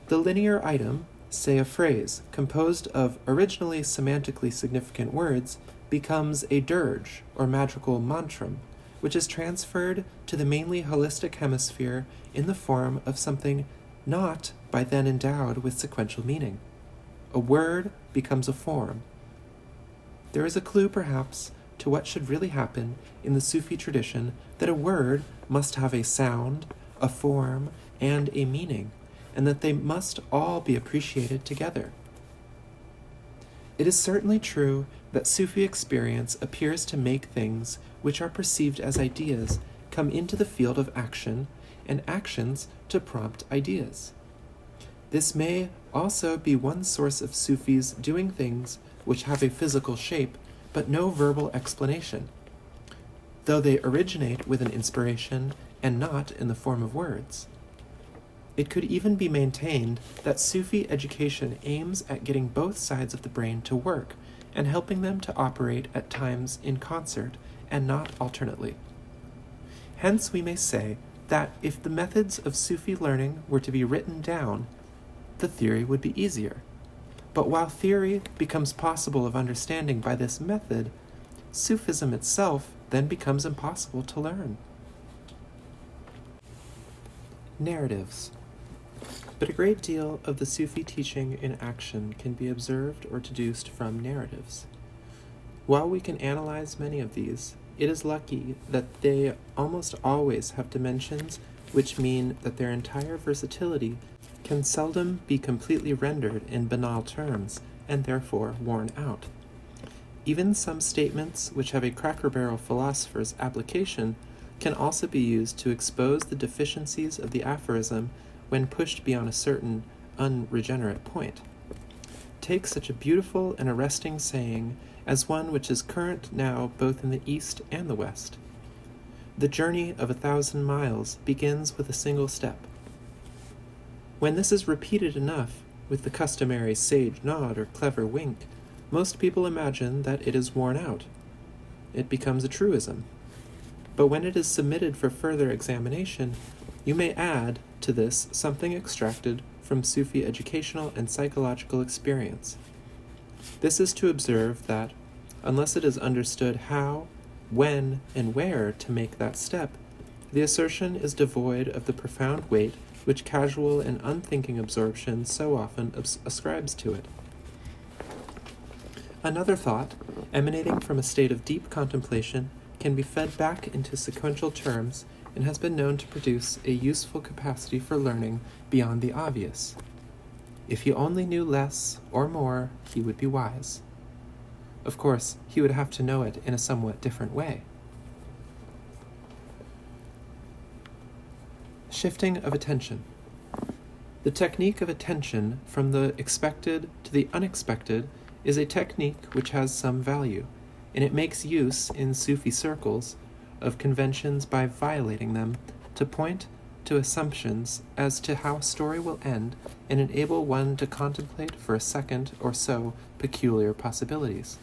[SPEAKER 1] The linear item, say a phrase, composed of originally semantically significant words, becomes a dirge, or magical mantram, which is transferred to the mainly holistic hemisphere in the form of something not by then endowed with sequential meaning. A word becomes a form. There is a clue, perhaps, to what should really happen in the Sufi tradition, that a word must have a sound, a form, and a meaning, and that they must all be appreciated together. It is certainly true that Sufi experience appears to make things which are perceived as ideas come into the field of action, and actions to prompt ideas. This may also be one source of Sufis doing things which have a physical shape, but no verbal explanation, though they originate with an inspiration and not in the form of words. It could even be maintained that Sufi education aims at getting both sides of the brain to work and helping them to operate at times in concert and not alternately. Hence we may say that if the methods of Sufi learning were to be written down, the theory would be easier. But while theory becomes possible of understanding by this method, Sufism itself then becomes impossible to learn. Narratives. But a great deal of the Sufi teaching in action can be observed or deduced from narratives. While we can analyze many of these, it is lucky that they almost always have dimensions which mean that their entire versatility can seldom be completely rendered in banal terms, and therefore worn out. Even some statements which have a cracker-barrel philosopher's application can also be used to expose the deficiencies of the aphorism when pushed beyond a certain unregenerate point. Take such a beautiful and arresting saying as one which is current now both in the East and the West. The journey of 1,000 miles begins with a single step. When this is repeated enough, with the customary sage nod or clever wink, most people imagine that it is worn out. It becomes a truism. But when it is submitted for further examination, you may add to this something extracted from Sufi educational and psychological experience. This is to observe that, unless it is understood how, when, and where to make that step, the assertion is devoid of the profound weight which casual and unthinking absorption so often ascribes to it. Another thought, emanating from a state of deep contemplation, can be fed back into sequential terms and has been known to produce a useful capacity for learning beyond the obvious. If he only knew less or more, he would be wise. Of course, he would have to know it in a somewhat different way. Shifting of attention. The technique of attention from the expected to the unexpected is a technique which has some value, and it makes use in Sufi circles of conventions by violating them to point to assumptions as to how a story will end and enable one to contemplate for a second or so peculiar possibilities.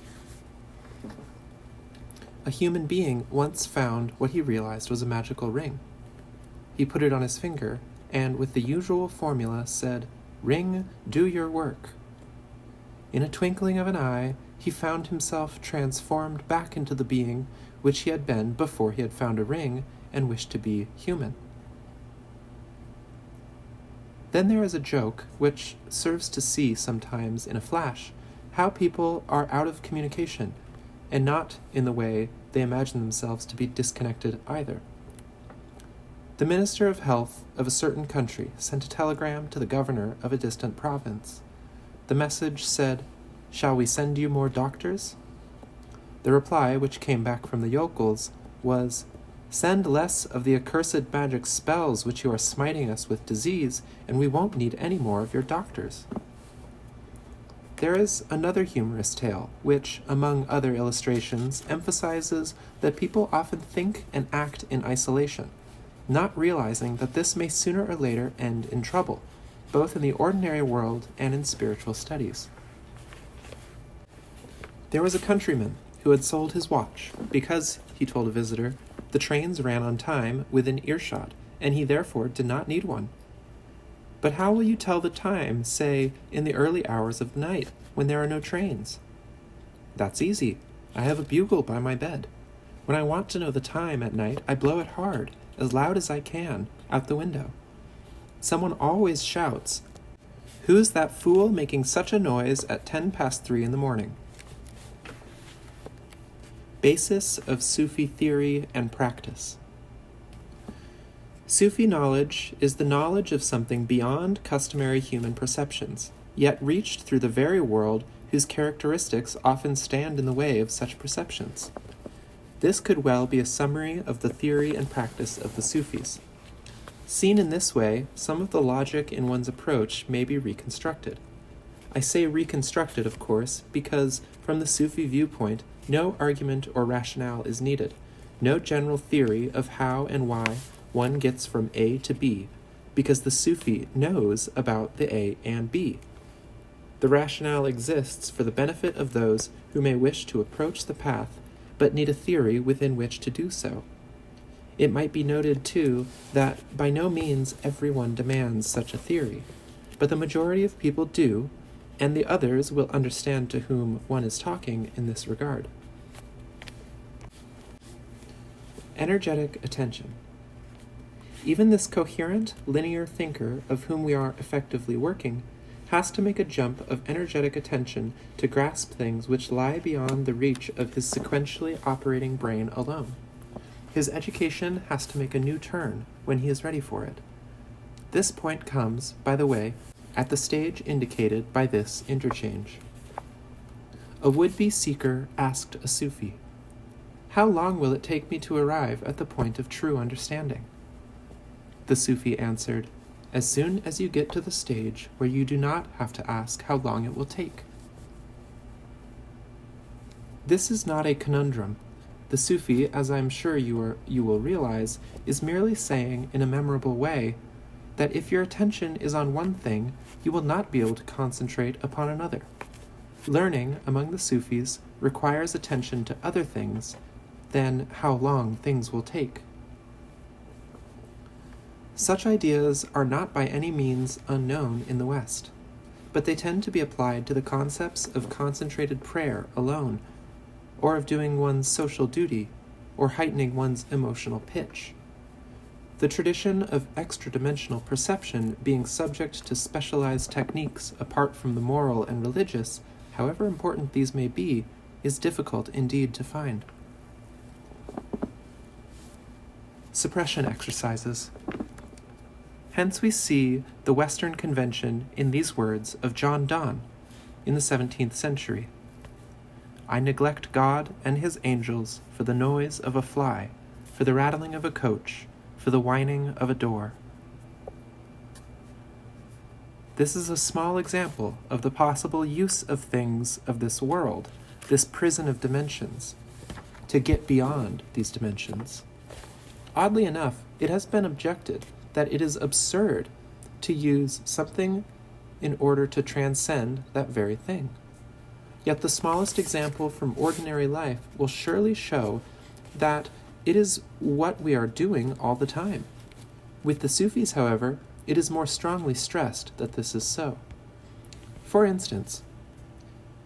[SPEAKER 1] A human being once found what he realized was a magical ring. He put it on his finger and, with the usual formula, said, "Ring, do your work." In a twinkling of an eye, he found himself transformed back into the being which he had been before he had found a ring and wished to be human. Then there is a joke which serves to see sometimes in a flash how people are out of communication, and not in the way they imagine themselves to be disconnected either. The Minister of Health of a certain country sent a telegram to the governor of a distant province. The message said, "Shall we send you more doctors?" The reply, which came back from the yokels, was, "Send less of the accursed magic spells which you are smiting us with disease, and we won't need any more of your doctors." There is another humorous tale, which, among other illustrations, emphasizes that people often think and act in isolation, not realizing that this may sooner or later end in trouble, both in the ordinary world and in spiritual studies. There was a countryman who had sold his watch because, he told a visitor, the trains ran on time within earshot, and he therefore did not need one. "But how will you tell the time, say, in the early hours of the night, when there are no trains?" "That's easy. I have a bugle by my bed. When I want to know the time at night, I blow it hard, as loud as I can, out the window. Someone always shouts, 'Who's that fool making such a noise at 3:10 in the morning?'" Basis of Sufi theory and practice. Sufi knowledge is the knowledge of something beyond customary human perceptions, yet reached through the very world whose characteristics often stand in the way of such perceptions. This could well be a summary of the theory and practice of the Sufis. Seen in this way, some of the logic in one's approach may be reconstructed. I say reconstructed, of course, because, from the Sufi viewpoint, no argument or rationale is needed, no general theory of how and why one gets from A to B, because the Sufi knows about the A and B. The rationale exists for the benefit of those who may wish to approach the path, but need a theory within which to do so. It might be noted, too, that by no means everyone demands such a theory, but the majority of people do, and the others will understand to whom one is talking in this regard. Energetic attention. Even this coherent, linear thinker of whom we are effectively working has to make a jump of energetic attention to grasp things which lie beyond the reach of his sequentially operating brain alone. His education has to make a new turn when he is ready for it. This point comes, by the way, at the stage indicated by this interchange. A would-be seeker asked a Sufi, "How long will it take me to arrive at the point of true understanding?" The Sufi answered, "As soon as you get to the stage where you do not have to ask how long it will take." This is not a conundrum. The Sufi, as I am sure you will realize, is merely saying in a memorable way that if your attention is on one thing, you will not be able to concentrate upon another. Learning, among the Sufis, requires attention to other things than how long things will take. Such ideas are not by any means unknown in the West, but they tend to be applied to the concepts of concentrated prayer alone, or of doing one's social duty, or heightening one's emotional pitch. The tradition of extra-dimensional perception being subject to specialized techniques apart from the moral and religious, however important these may be, is difficult indeed to find. Suppression exercises. Hence we see the Western convention in these words of John Donne in the 17th century. I neglect God and his angels for the noise of a fly, for the rattling of a coach, for the whining of a door. This is a small example of the possible use of things of this world, this prison of dimensions, to get beyond these dimensions. Oddly enough, it has been objected that it is absurd to use something in order to transcend that very thing. Yet the smallest example from ordinary life will surely show that it is what we are doing all the time. With the Sufis, however, it is more strongly stressed that this is so. For instance,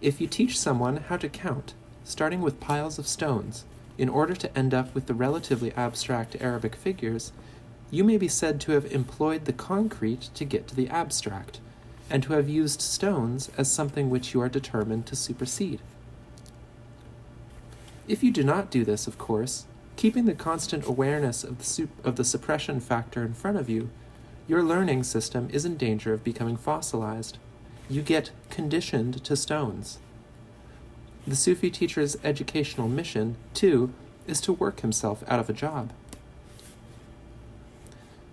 [SPEAKER 1] if you teach someone how to count, starting with piles of stones, in order to end up with the relatively abstract Arabic figures, you may be said to have employed the concrete to get to the abstract, and to have used stones as something which you are determined to supersede. If you do not do this, of course, keeping the constant awareness of the suppression factor in front of you, your learning system is in danger of becoming fossilized. You get conditioned to stones. The Sufi teacher's educational mission, too, is to work himself out of a job.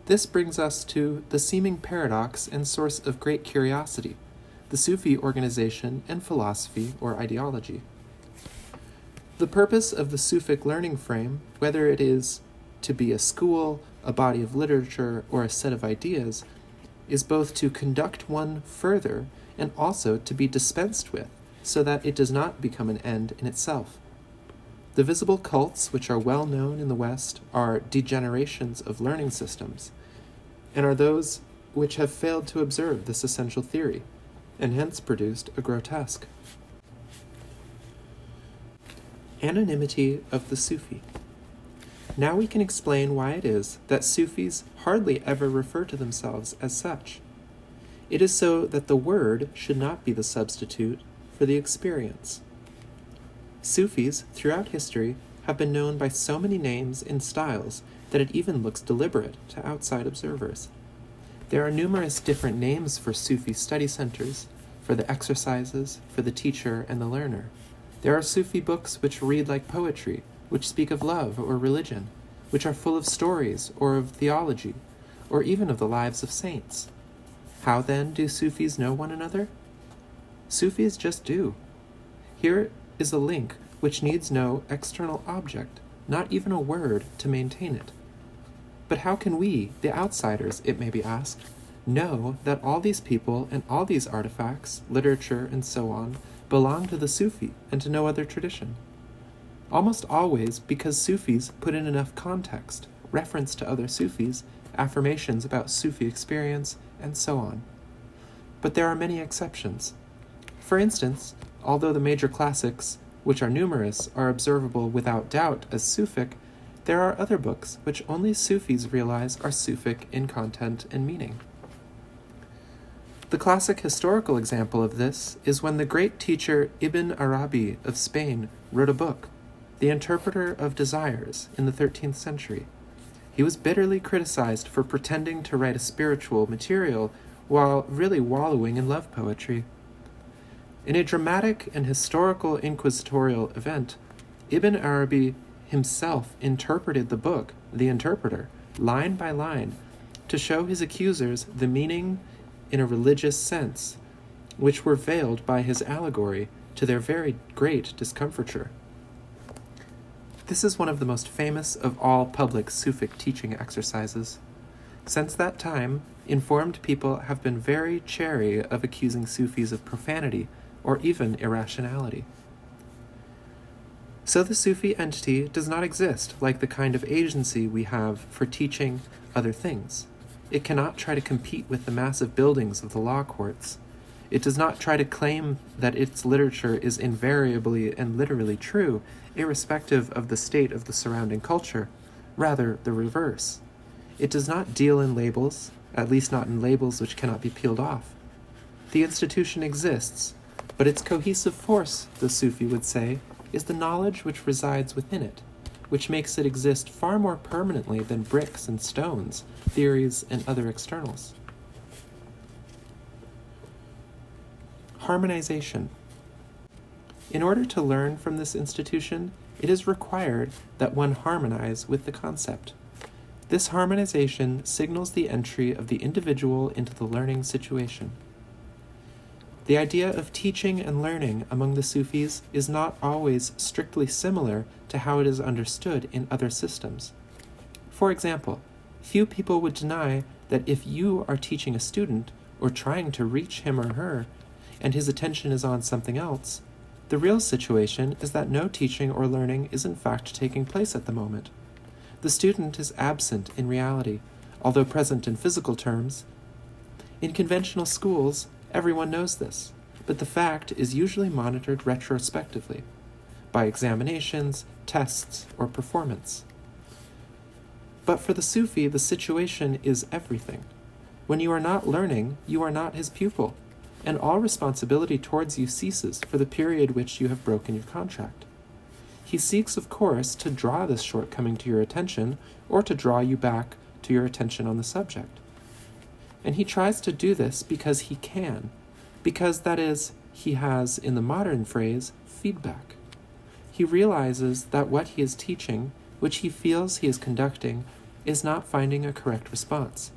[SPEAKER 1] This brings us to the seeming paradox and source of great curiosity, the Sufi organization and philosophy or ideology. The purpose of the Sufic learning frame, whether it is to be a school, a body of literature, or a set of ideas, is both to conduct one further and also to be dispensed with, so that it does not become an end in itself. The visible cults which are well known in the West are degenerations of learning systems, and are those which have failed to observe this essential theory, and hence produced a grotesque. Anonymity of the Sufi. Now we can explain why it is that Sufis hardly ever refer to themselves as such. It is so that the word should not be the substitute for the experience. Sufis, throughout history, have been known by so many names and styles that it even looks deliberate to outside observers. There are numerous different names for Sufi study centers, for the exercises, for the teacher and the learner. There are Sufi books which read like poetry, which speak of love or religion, which are full of stories or of theology, or even of the lives of saints. How then do Sufis know one another? Sufis just do. Here is a link which needs no external object, not even a word to maintain it. But how can we, the outsiders, it may be asked, know that all these people and all these artifacts, literature, and so on, belong to the Sufi and to no other tradition? Almost always because Sufis put in enough context, reference to other Sufis, affirmations about Sufi experience, and so on. But there are many exceptions. For instance, although the major classics, which are numerous, are observable without doubt as Sufic, there are other books which only Sufis realize are Sufic in content and meaning. The classic historical example of this is when the great teacher Ibn Arabi of Spain wrote a book, The Interpreter of Desires, in the 13th century. He was bitterly criticized for pretending to write a spiritual material while really wallowing in love poetry. In a dramatic and historical inquisitorial event, Ibn Arabi himself interpreted the book, The Interpreter, line by line, to show his accusers the meaning in a religious sense, which were veiled by his allegory to their very great discomfiture. This is one of the most famous of all public Sufic teaching exercises. Since that time, informed people have been very chary of accusing Sufis of profanity or even irrationality. So the Sufi entity does not exist like the kind of agency we have for teaching other things. It cannot try to compete with the massive buildings of the law courts. It does not try to claim that its literature is invariably and literally true, irrespective of the state of the surrounding culture, rather the reverse. It does not deal in labels, at least not in labels which cannot be peeled off. The institution exists, but its cohesive force, the Sufi would say, is the knowledge which resides within it, which makes it exist far more permanently than bricks and stones, theories, and other externals. Harmonization. In order to learn from this institution, it is required that one harmonize with the concept. This harmonization signals the entry of the individual into the learning situation. The idea of teaching and learning among the Sufis is not always strictly similar to how it is understood in other systems. For example, few people would deny that if you are teaching a student or trying to reach him or her, and his attention is on something else, the real situation is that no teaching or learning is in fact taking place at the moment. The student is absent in reality, although present in physical terms. In conventional schools, everyone knows this, but the fact is usually monitored retrospectively by examinations, tests, or performance. But for the Sufi, the situation is everything. When you are not learning, you are not his pupil, and all responsibility towards you ceases for the period which you have broken your contract. He seeks, of course, to draw this shortcoming to your attention, or to draw you back to your attention on the subject. And he tries to do this because he can, because, that is, he has, in the modern phrase, feedback. He realizes that what he is teaching, which he feels he is conducting, is not finding a correct response.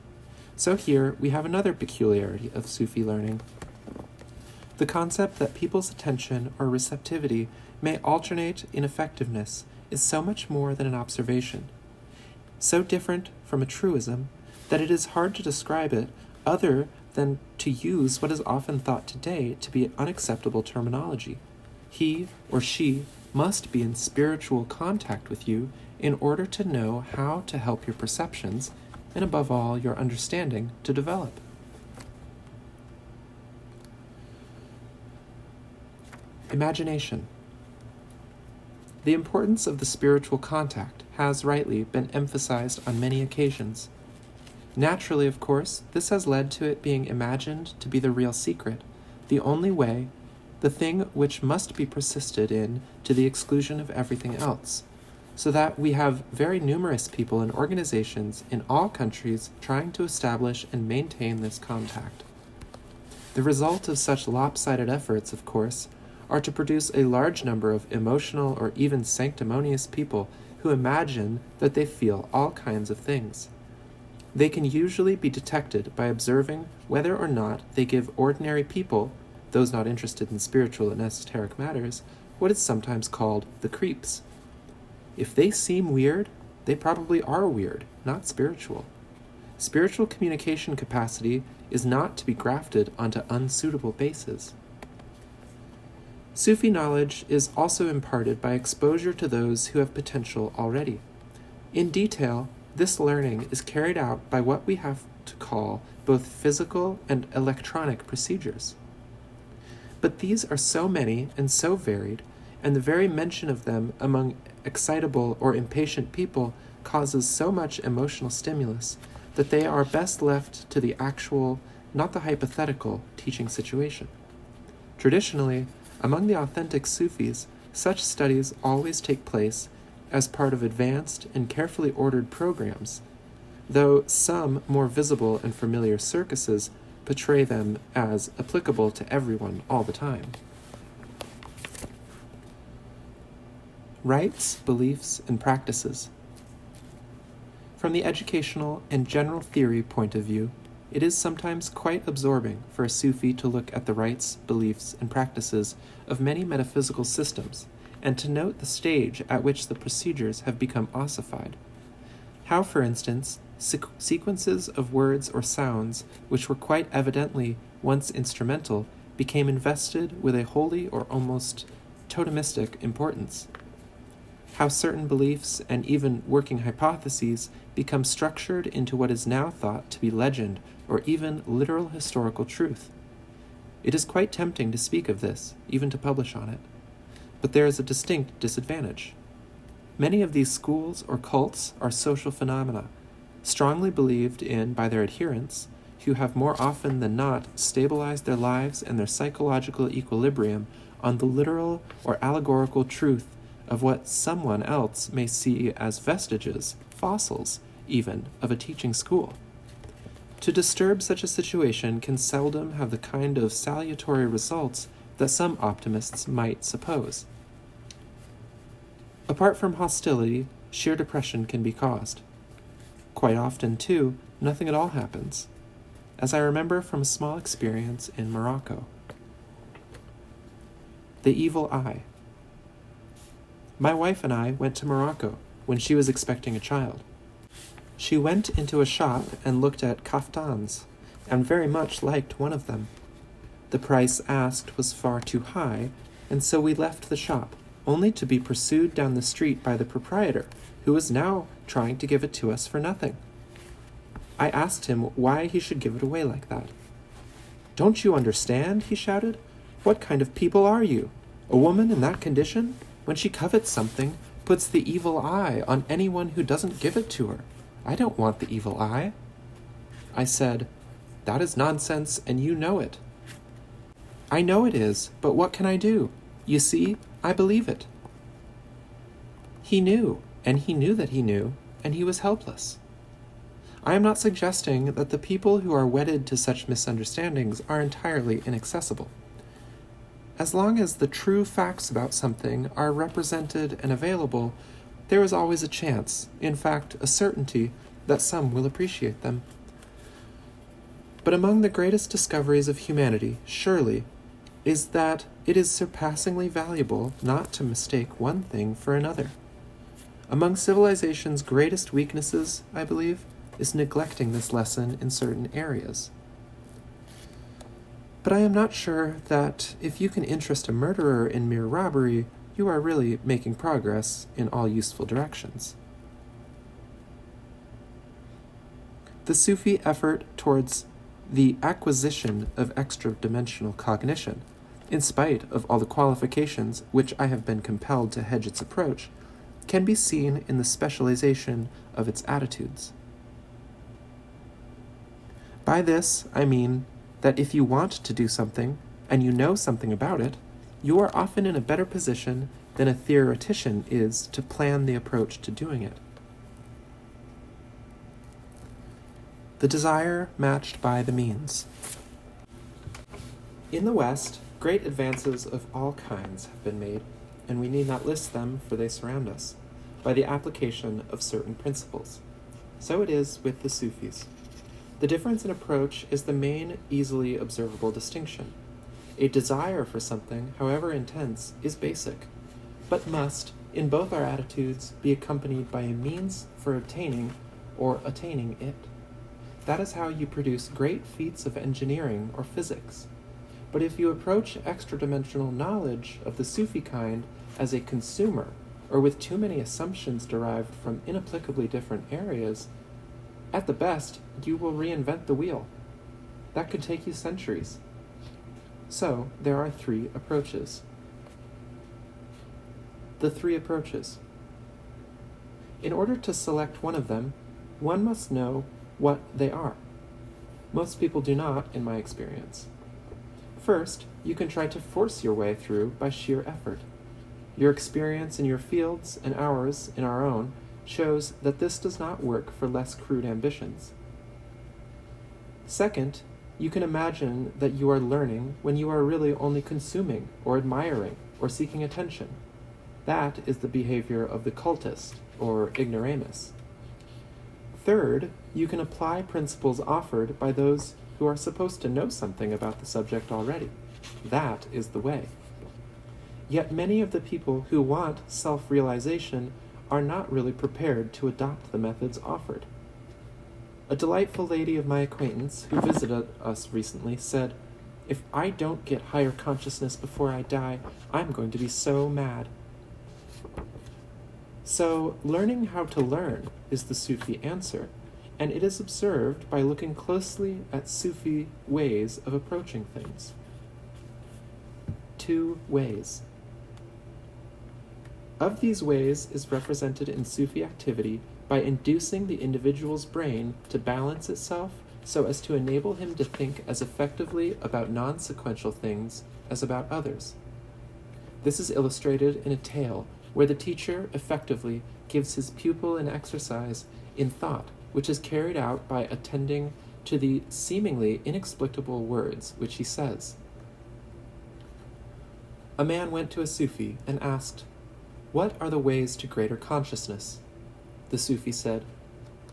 [SPEAKER 1] So here we have another peculiarity of Sufi learning. The concept that people's attention or receptivity may alternate in effectiveness is so much more than an observation, so different from a truism that it is hard to describe it other than to use what is often thought today to be unacceptable terminology. He or she must be in spiritual contact with you in order to know how to help your perceptions, and above all, your understanding, to develop. Imagination. The importance of the spiritual contact has rightly been emphasized on many occasions. Naturally, of course, this has led to it being imagined to be the real secret, the only way, the thing which must be persisted in to the exclusion of everything else, so that we have very numerous people and organizations in all countries trying to establish and maintain this contact. The result of such lopsided efforts, of course, are to produce a large number of emotional or even sanctimonious people who imagine that they feel all kinds of things. They can usually be detected by observing whether or not they give ordinary people, those not interested in spiritual and esoteric matters, what is sometimes called the creeps. If they seem weird, they probably are weird, not spiritual. Spiritual communication capacity is not to be grafted onto unsuitable bases. Sufi knowledge is also imparted by exposure to those who have potential already. In detail, this learning is carried out by what we have to call both physical and electronic procedures. But these are so many and so varied, and the very mention of them among excitable or impatient people causes so much emotional stimulus that they are best left to the actual, not the hypothetical, teaching situation. Traditionally, among the authentic Sufis, such studies always take place as part of advanced and carefully ordered programs, though some more visible and familiar circuses portray them as applicable to everyone all the time. Rites, beliefs, and practices. From the educational and general theory point of view, it is sometimes quite absorbing for a Sufi to look at the rites, beliefs, and practices of many metaphysical systems, and to note the stage at which the procedures have become ossified. How, for instance, sequences of words or sounds, which were quite evidently once instrumental, became invested with a holy or almost totemistic importance. How certain beliefs and even working hypotheses become structured into what is now thought to be legend or even literal historical truth. It is quite tempting to speak of this, even to publish on it. But there is a distinct disadvantage. Many of these schools or cults are social phenomena, strongly believed in by their adherents, who have more often than not stabilized their lives and their psychological equilibrium on the literal or allegorical truth of what someone else may see as vestiges, fossils, even, of a teaching school. To disturb such a situation can seldom have the kind of salutary results that some optimists might suppose. Apart from hostility, sheer depression can be caused. Quite often, too, nothing at all happens, as I remember from a small experience in Morocco. The evil eye. My wife and I went to Morocco when she was expecting a child. She went into a shop and looked at kaftans, and very much liked one of them. The price asked was far too high, and so we left the shop, only to be pursued down the street by the proprietor, who was now trying to give it to us for nothing. I asked him why he should give it away like that. "Don't you understand?" he shouted. "What kind of people are you? A woman in that condition, when she covets something, puts the evil eye on anyone who doesn't give it to her. I don't want the evil eye." I said, "That is nonsense, and you know it." "I know it is, but what can I do? You see, I believe it." He knew, and he knew that he knew, and he was helpless. I am not suggesting that the people who are wedded to such misunderstandings are entirely inaccessible. As long as the true facts about something are represented and available, there is always a chance, in fact, a certainty, that some will appreciate them. But among the greatest discoveries of humanity, surely, is that it is surpassingly valuable not to mistake one thing for another. Among civilization's greatest weaknesses, I believe, is neglecting this lesson in certain areas. But I am not sure that if you can interest a murderer in mere robbery, you are really making progress in all useful directions. The Sufi effort towards the acquisition of extra-dimensional cognition, in spite of all the qualifications which I have been compelled to hedge its approach, can be seen in the specialization of its attitudes. By this, I mean that if you want to do something, and you know something about it, you are often in a better position than a theoretician is to plan the approach to doing it. The desire matched by the means. In the West, great advances of all kinds have been made, and we need not list them, for they surround us, by the application of certain principles. So it is with the Sufis. The difference in approach is the main, easily observable distinction. A desire for something, however intense, is basic, but must, in both our attitudes, be accompanied by a means for obtaining or attaining it. That is how you produce great feats of engineering or physics. But if you approach extra-dimensional knowledge of the Sufi kind as a consumer, or with too many assumptions derived from inapplicably different areas, at the best, you will reinvent the wheel. That could take you centuries. So, there are three approaches. The three approaches. In order to select one of them, one must know what they are. Most people do not, in my experience. First, you can try to force your way through by sheer effort. Your experience in your fields and ours in our own shows that this does not work for less crude ambitions. Second, you can imagine that you are learning when you are really only consuming or admiring or seeking attention. That is the behavior of the cultist or ignoramus. Third, you can apply principles offered by those who are supposed to know something about the subject already. That is the way. Yet many of the people who want self-realization are not really prepared to adopt the methods offered. A delightful lady of my acquaintance who visited us recently said, "If I don't get higher consciousness before I die, I'm going to be so mad." So, learning how to learn is the Sufi answer, and it is observed by looking closely at Sufi ways of approaching things. 2 ways. Of these ways is represented in Sufi activity by inducing the individual's brain to balance itself so as to enable him to think as effectively about non-sequential things as about others. This is illustrated in a tale where the teacher effectively gives his pupil an exercise in thought, which is carried out by attending to the seemingly inexplicable words which he says. A man went to a Sufi and asked, "What are the ways to greater consciousness?" The Sufi said,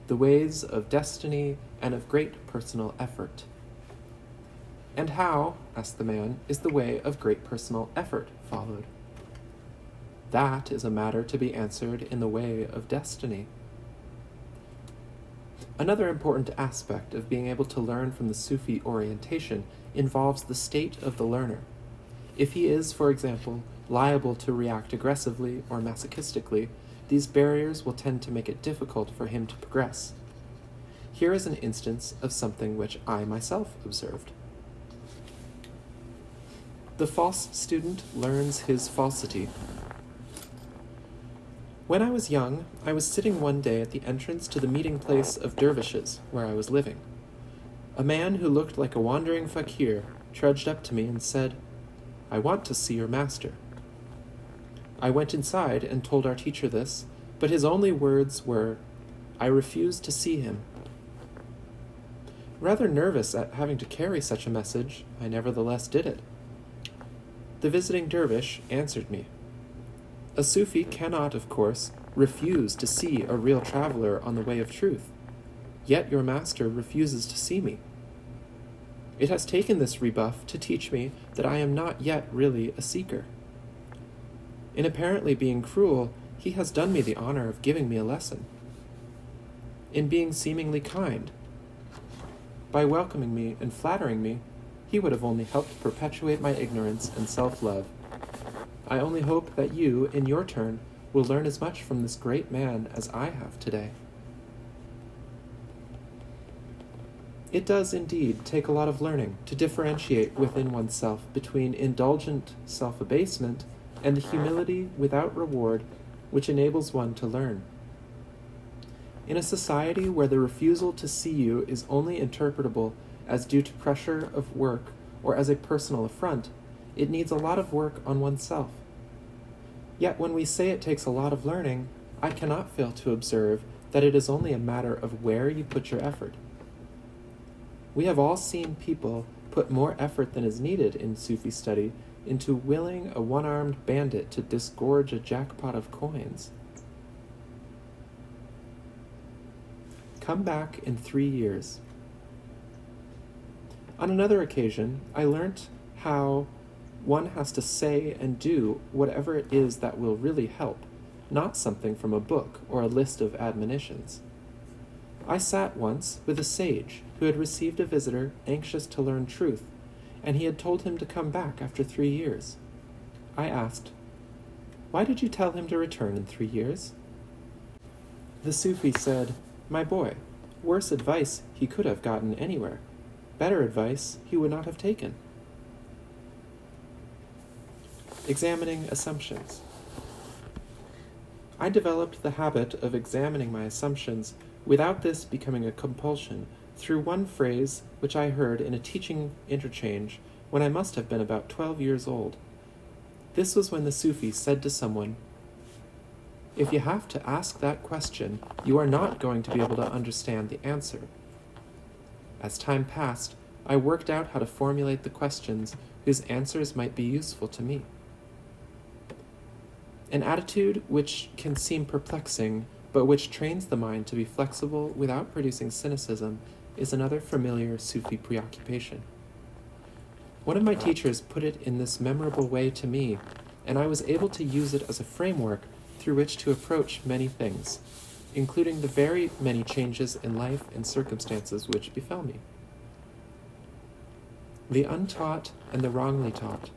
[SPEAKER 1] "The ways of destiny and of great personal effort." "And how," asked the man, "is the way of great personal effort followed?" "That is a matter to be answered in the way of destiny." Another important aspect of being able to learn from the Sufi orientation involves the state of the learner. If he is, for example, liable to react aggressively or masochistically, these barriers will tend to make it difficult for him to progress. Here is an instance of something which I myself observed. The false student learns his falsity. When I was young, I was sitting one day at the entrance to the meeting place of dervishes where I was living. A man who looked like a wandering fakir trudged up to me and said, "I want to see your master." I went inside and told our teacher this, but his only words were, "I refuse to see him." Rather nervous at having to carry such a message, I nevertheless did it. The visiting dervish answered me, "A Sufi cannot, of course, refuse to see a real traveler on the way of truth, yet your master refuses to see me. It has taken this rebuff to teach me that I am not yet really a seeker. In apparently being cruel, he has done me the honor of giving me a lesson. In being seemingly kind, by welcoming me and flattering me, he would have only helped perpetuate my ignorance and self-love. I only hope that you, in your turn, will learn as much from this great man as I have today." It does indeed take a lot of learning to differentiate within oneself between indulgent self-abasement and the humility without reward which enables one to learn. In a society where the refusal to see you is only interpretable as due to pressure of work or as a personal affront, it needs a lot of work on oneself. Yet when we say it takes a lot of learning, I cannot fail to observe that it is only a matter of where you put your effort. We have all seen people put more effort than is needed in Sufi study into willing a one-armed bandit to disgorge a jackpot of coins. Come back in 3 years. On another occasion, I learnt how one has to say and do whatever it is that will really help, not something from a book or a list of admonitions. I sat once with a sage who had received a visitor anxious to learn truth, and he had told him to come back after 3 years. I asked, "Why did you tell him to return in 3 years?" The Sufi said, "My boy, worse advice he could have gotten anywhere. Better advice he would not have taken." Examining assumptions. I developed the habit of examining my assumptions without this becoming a compulsion through one phrase which I heard in a teaching interchange when I must have been about 12 years old. This was when the Sufi said to someone, "If you have to ask that question, you are not going to be able to understand the answer." As time passed, I worked out how to formulate the questions whose answers might be useful to me. An attitude which can seem perplexing, but which trains the mind to be flexible without producing cynicism, is another familiar Sufi preoccupation. One of my teachers put it in this memorable way to me, and I was able to use it as a framework through which to approach many things, including the very many changes in life and circumstances which befell me. The untaught and the wrongly taught.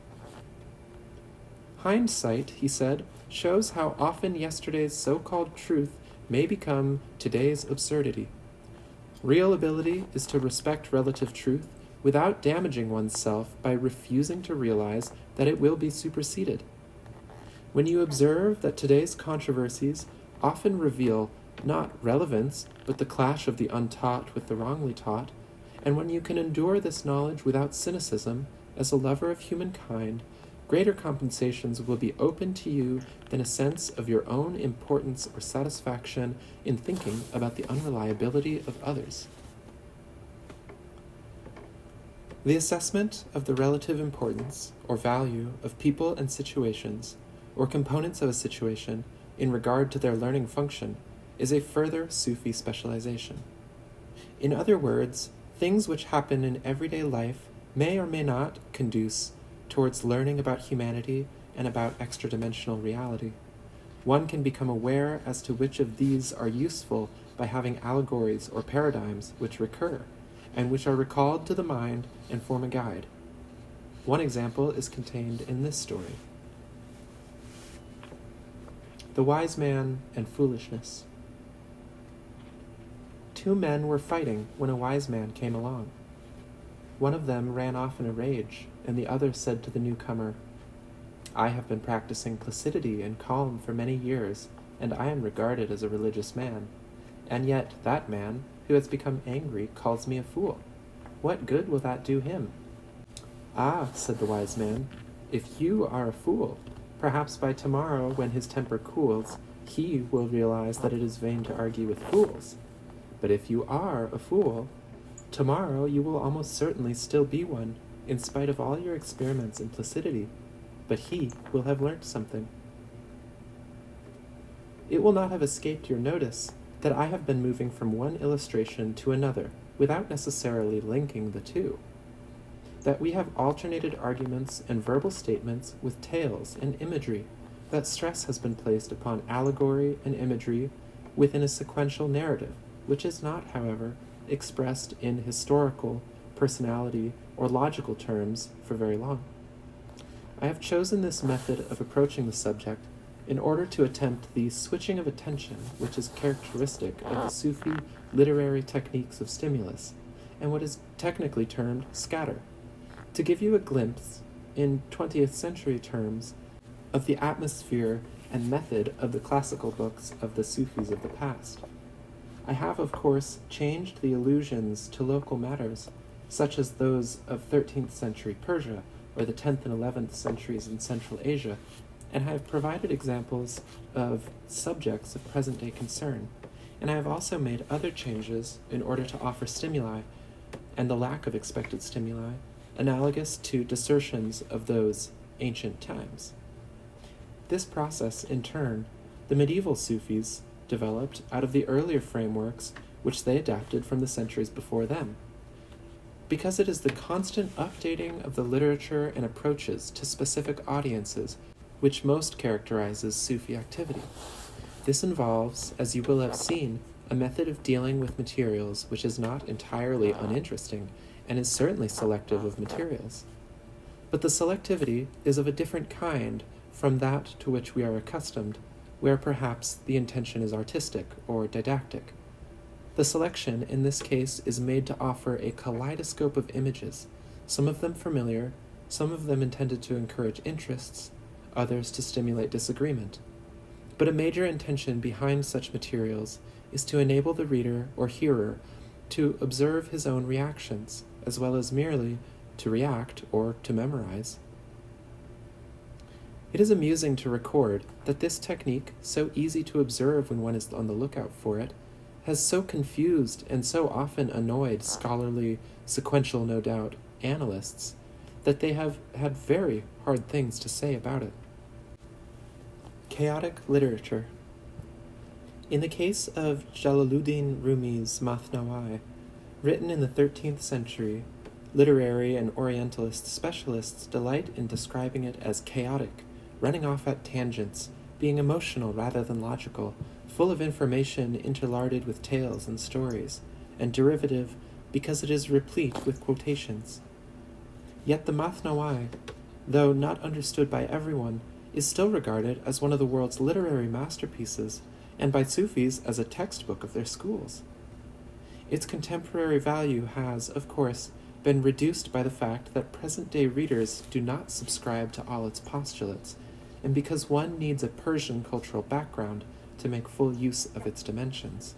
[SPEAKER 1] Hindsight, he said, shows how often yesterday's so-called truth may become today's absurdity. Real ability is to respect relative truth without damaging oneself by refusing to realize that it will be superseded. When you observe that today's controversies often reveal not relevance, but the clash of the untaught with the wrongly taught, and when you can endure this knowledge without cynicism, as a lover of humankind, greater compensations will be open to you than a sense of your own importance or satisfaction in thinking about the unreliability of others. The assessment of the relative importance or value of people and situations, or components of a situation, in regard to their learning function, is a further Sufi specialization. In other words, things which happen in everyday life may or may not conduce towards learning about humanity and about extra-dimensional reality. One can become aware as to which of these are useful by having allegories or paradigms which recur, and which are recalled to the mind and form a guide. One example is contained in this story. The Wise Man and Foolishness. 2 men were fighting when a wise man came along. One of them ran off in a rage, and the other said to the newcomer, "I have been practicing placidity and calm for many years, and I am regarded as a religious man. And yet that man, who has become angry, calls me a fool. What good will that do him?" "Ah," said the wise man, "if you are a fool, perhaps by tomorrow, when his temper cools, he will realize that it is vain to argue with fools. But if you are a fool, tomorrow you will almost certainly still be one, in spite of all your experiments in placidity, but he will have learnt something." It will not have escaped your notice that I have been moving from one illustration to another without necessarily linking the two. That we have alternated arguments and verbal statements with tales and imagery, that stress has been placed upon allegory and imagery within a sequential narrative, which is not, however, expressed in historical, personality, or logical terms for very long. I have chosen this method of approaching the subject in order to attempt the switching of attention which is characteristic of the Sufi literary techniques of stimulus, and what is technically termed scatter, to give you a glimpse, in 20th century terms, of the atmosphere and method of the classical books of the Sufis of the past. I have, of course, changed the allusions to local matters, such as those of 13th century Persia or the 10th and 11th centuries in Central Asia, and I have provided examples of subjects of present-day concern, and I have also made other changes in order to offer stimuli, and the lack of expected stimuli, analogous to dissertions of those ancient times. This process, in turn, the medieval Sufis developed out of the earlier frameworks which they adapted from the centuries before them. Because it is the constant updating of the literature and approaches to specific audiences which most characterizes Sufi activity. This involves, as you will have seen, a method of dealing with materials which is not entirely uninteresting and is certainly selective of materials. But the selectivity is of a different kind from that to which we are accustomed, where perhaps the intention is artistic or didactic. The selection in this case is made to offer a kaleidoscope of images, some of them familiar, some of them intended to encourage interests, others to stimulate disagreement. But a major intention behind such materials is to enable the reader or hearer to observe his own reactions, as well as merely to react or to memorize. It is amusing to record that this technique, so easy to observe when one is on the lookout for it, has so confused and so often annoyed scholarly, sequential, no doubt, analysts, that they have had very hard things to say about it. Chaotic literature. In the case of Jalaluddin Rumi's Mathnawai, written in the 13th century, literary and Orientalist specialists delight in describing it as chaotic, running off at tangents, being emotional rather than logical, full of information interlarded with tales and stories, and derivative because it is replete with quotations. Yet the Mathnawai, though not understood by everyone, is still regarded as one of the world's literary masterpieces, and by Sufis as a textbook of their schools. Its contemporary value has, of course, been reduced by the fact that present-day readers do not subscribe to all its postulates, and because one needs a Persian cultural background to make full use of its dimensions.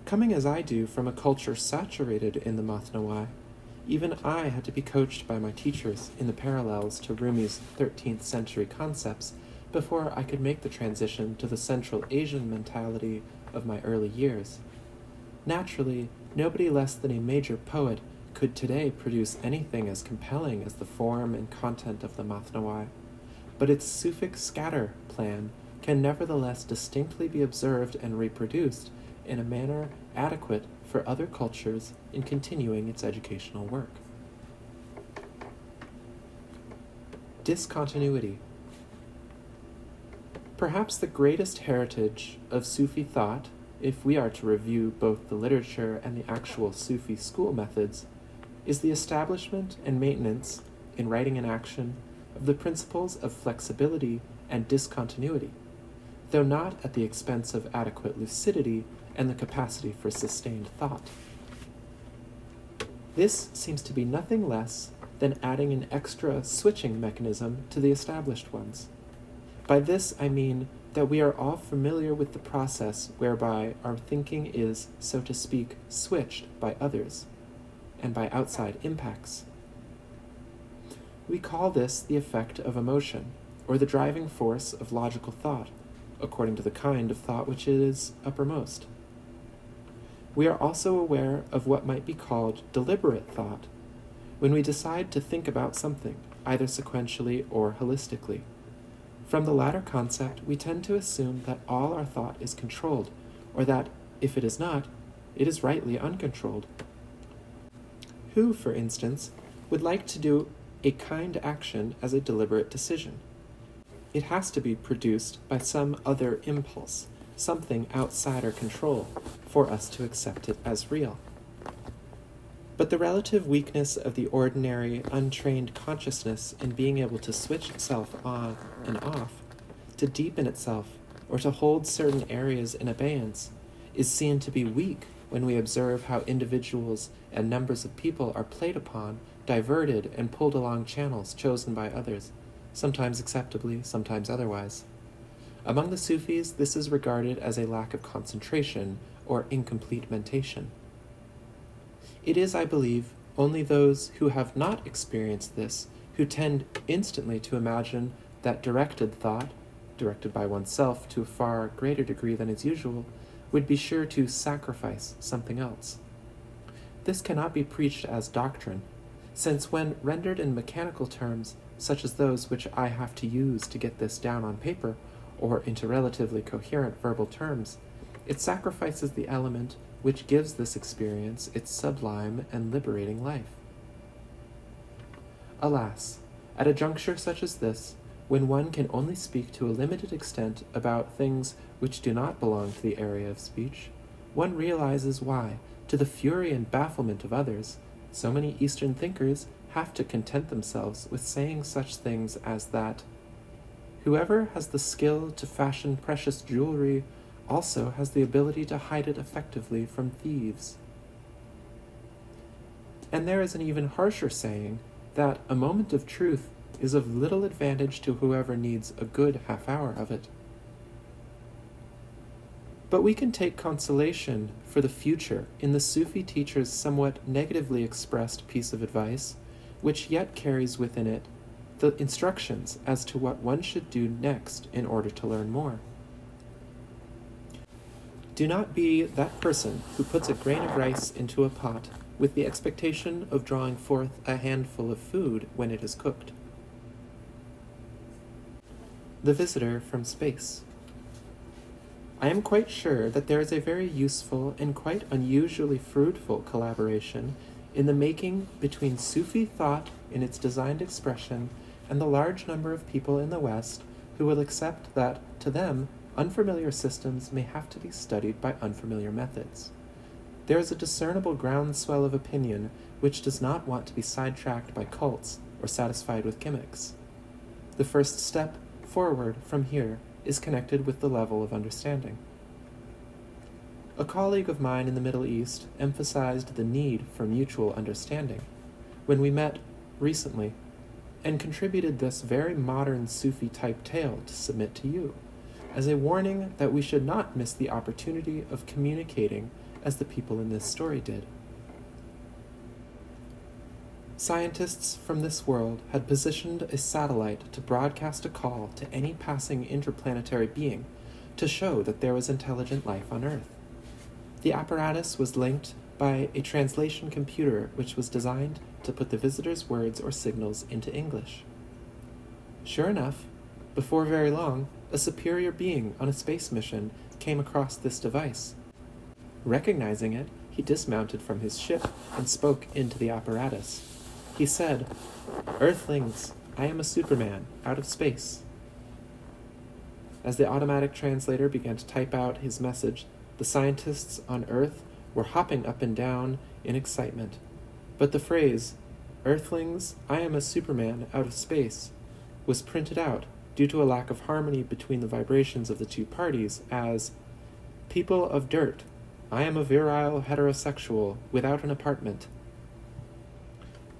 [SPEAKER 1] Coming as I do from a culture saturated in the Mathnawai, even I had to be coached by my teachers in the parallels to Rumi's 13th century concepts before I could make the transition to the Central Asian mentality of my early years. Naturally, nobody less than a major poet could today produce anything as compelling as the form and content of the Mathnawai, but its Sufic scatter plan can nevertheless distinctly be observed and reproduced in a manner adequate for other cultures in continuing its educational work. Discontinuity. Perhaps the greatest heritage of Sufi thought, if we are to review both the literature and the actual Sufi school methods, is the establishment and maintenance, in writing and action, of the principles of flexibility and discontinuity, though not at the expense of adequate lucidity and the capacity for sustained thought. This seems to be nothing less than adding an extra switching mechanism to the established ones. By this I mean that we are all familiar with the process whereby our thinking is, so to speak, switched by others and by outside impacts. We call this the effect of emotion, or the driving force of logical thought, according to the kind of thought which is uppermost. We are also aware of what might be called deliberate thought, when we decide to think about something, either sequentially or holistically. From the latter concept, we tend to assume that all our thought is controlled, or that, if it is not, it is rightly uncontrolled. Who, for instance, would like to do a kind action as a deliberate decision? It has to be produced by some other impulse, something outside our control, for us to accept it as real. But the relative weakness of the ordinary, untrained consciousness in being able to switch itself on and off, to deepen itself, or to hold certain areas in abeyance, is seen to be weak when we observe how individuals and numbers of people are played upon, diverted, and pulled along channels chosen by others, sometimes acceptably, sometimes otherwise. Among the Sufis, this is regarded as a lack of concentration or incomplete mentation. It is, I believe, only those who have not experienced this who tend instantly to imagine that directed thought, directed by oneself to a far greater degree than is usual, would be sure to sacrifice something else. This cannot be preached as doctrine, since when rendered in mechanical terms, such as those which I have to use to get this down on paper, or into relatively coherent verbal terms, it sacrifices the element which gives this experience its sublime and liberating life. Alas, at a juncture such as this, when one can only speak to a limited extent about things which do not belong to the area of speech, one realizes why, to the fury and bafflement of others, so many Eastern thinkers have to content themselves with saying such things as that whoever has the skill to fashion precious jewelry also has the ability to hide it effectively from thieves. And there is an even harsher saying that a moment of truth is of little advantage to whoever needs a good half hour of it. But we can take consolation for the future in the Sufi teacher's somewhat negatively expressed piece of advice, which yet carries within it the instructions as to what one should do next in order to learn more. Do not be that person who puts a grain of rice into a pot with the expectation of drawing forth a handful of food when it is cooked. The visitor from space. I am quite sure that there is a very useful and quite unusually fruitful collaboration in the making between Sufi thought in its designed expression and the large number of people in the West who will accept that, to them, unfamiliar systems may have to be studied by unfamiliar methods. There is a discernible groundswell of opinion which does not want to be sidetracked by cults or satisfied with gimmicks. The first step forward from here is connected with the level of understanding. A colleague of mine in the Middle East emphasized the need for mutual understanding when we met recently, and contributed this very modern Sufi-type tale to submit to you, as a warning that we should not miss the opportunity of communicating as the people in this story did. Scientists from this world had positioned a satellite to broadcast a call to any passing interplanetary being to show that there was intelligent life on Earth. The apparatus was linked by a translation computer which was designed to put the visitor's words or signals into English. Sure enough, before very long, a superior being on a space mission came across this device. Recognizing it, he dismounted from his ship and spoke into the apparatus. He said, "Earthlings, I am a Superman out of space." As the automatic translator began to type out his message, the scientists on Earth were hopping up and down in excitement. But the phrase, "Earthlings, I am a Superman out of space," was printed out due to a lack of harmony between the vibrations of the two parties as, "People of dirt, I am a virile heterosexual without an apartment."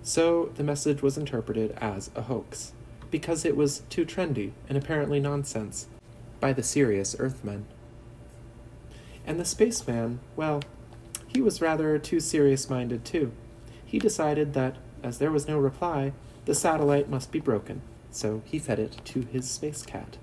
[SPEAKER 1] So the message was interpreted as a hoax, because it was too trendy and apparently nonsense by the serious Earthmen. And the spaceman, well, he was rather too serious-minded too. He decided that, as there was no reply, the satellite must be broken, so he fed it to his space cat.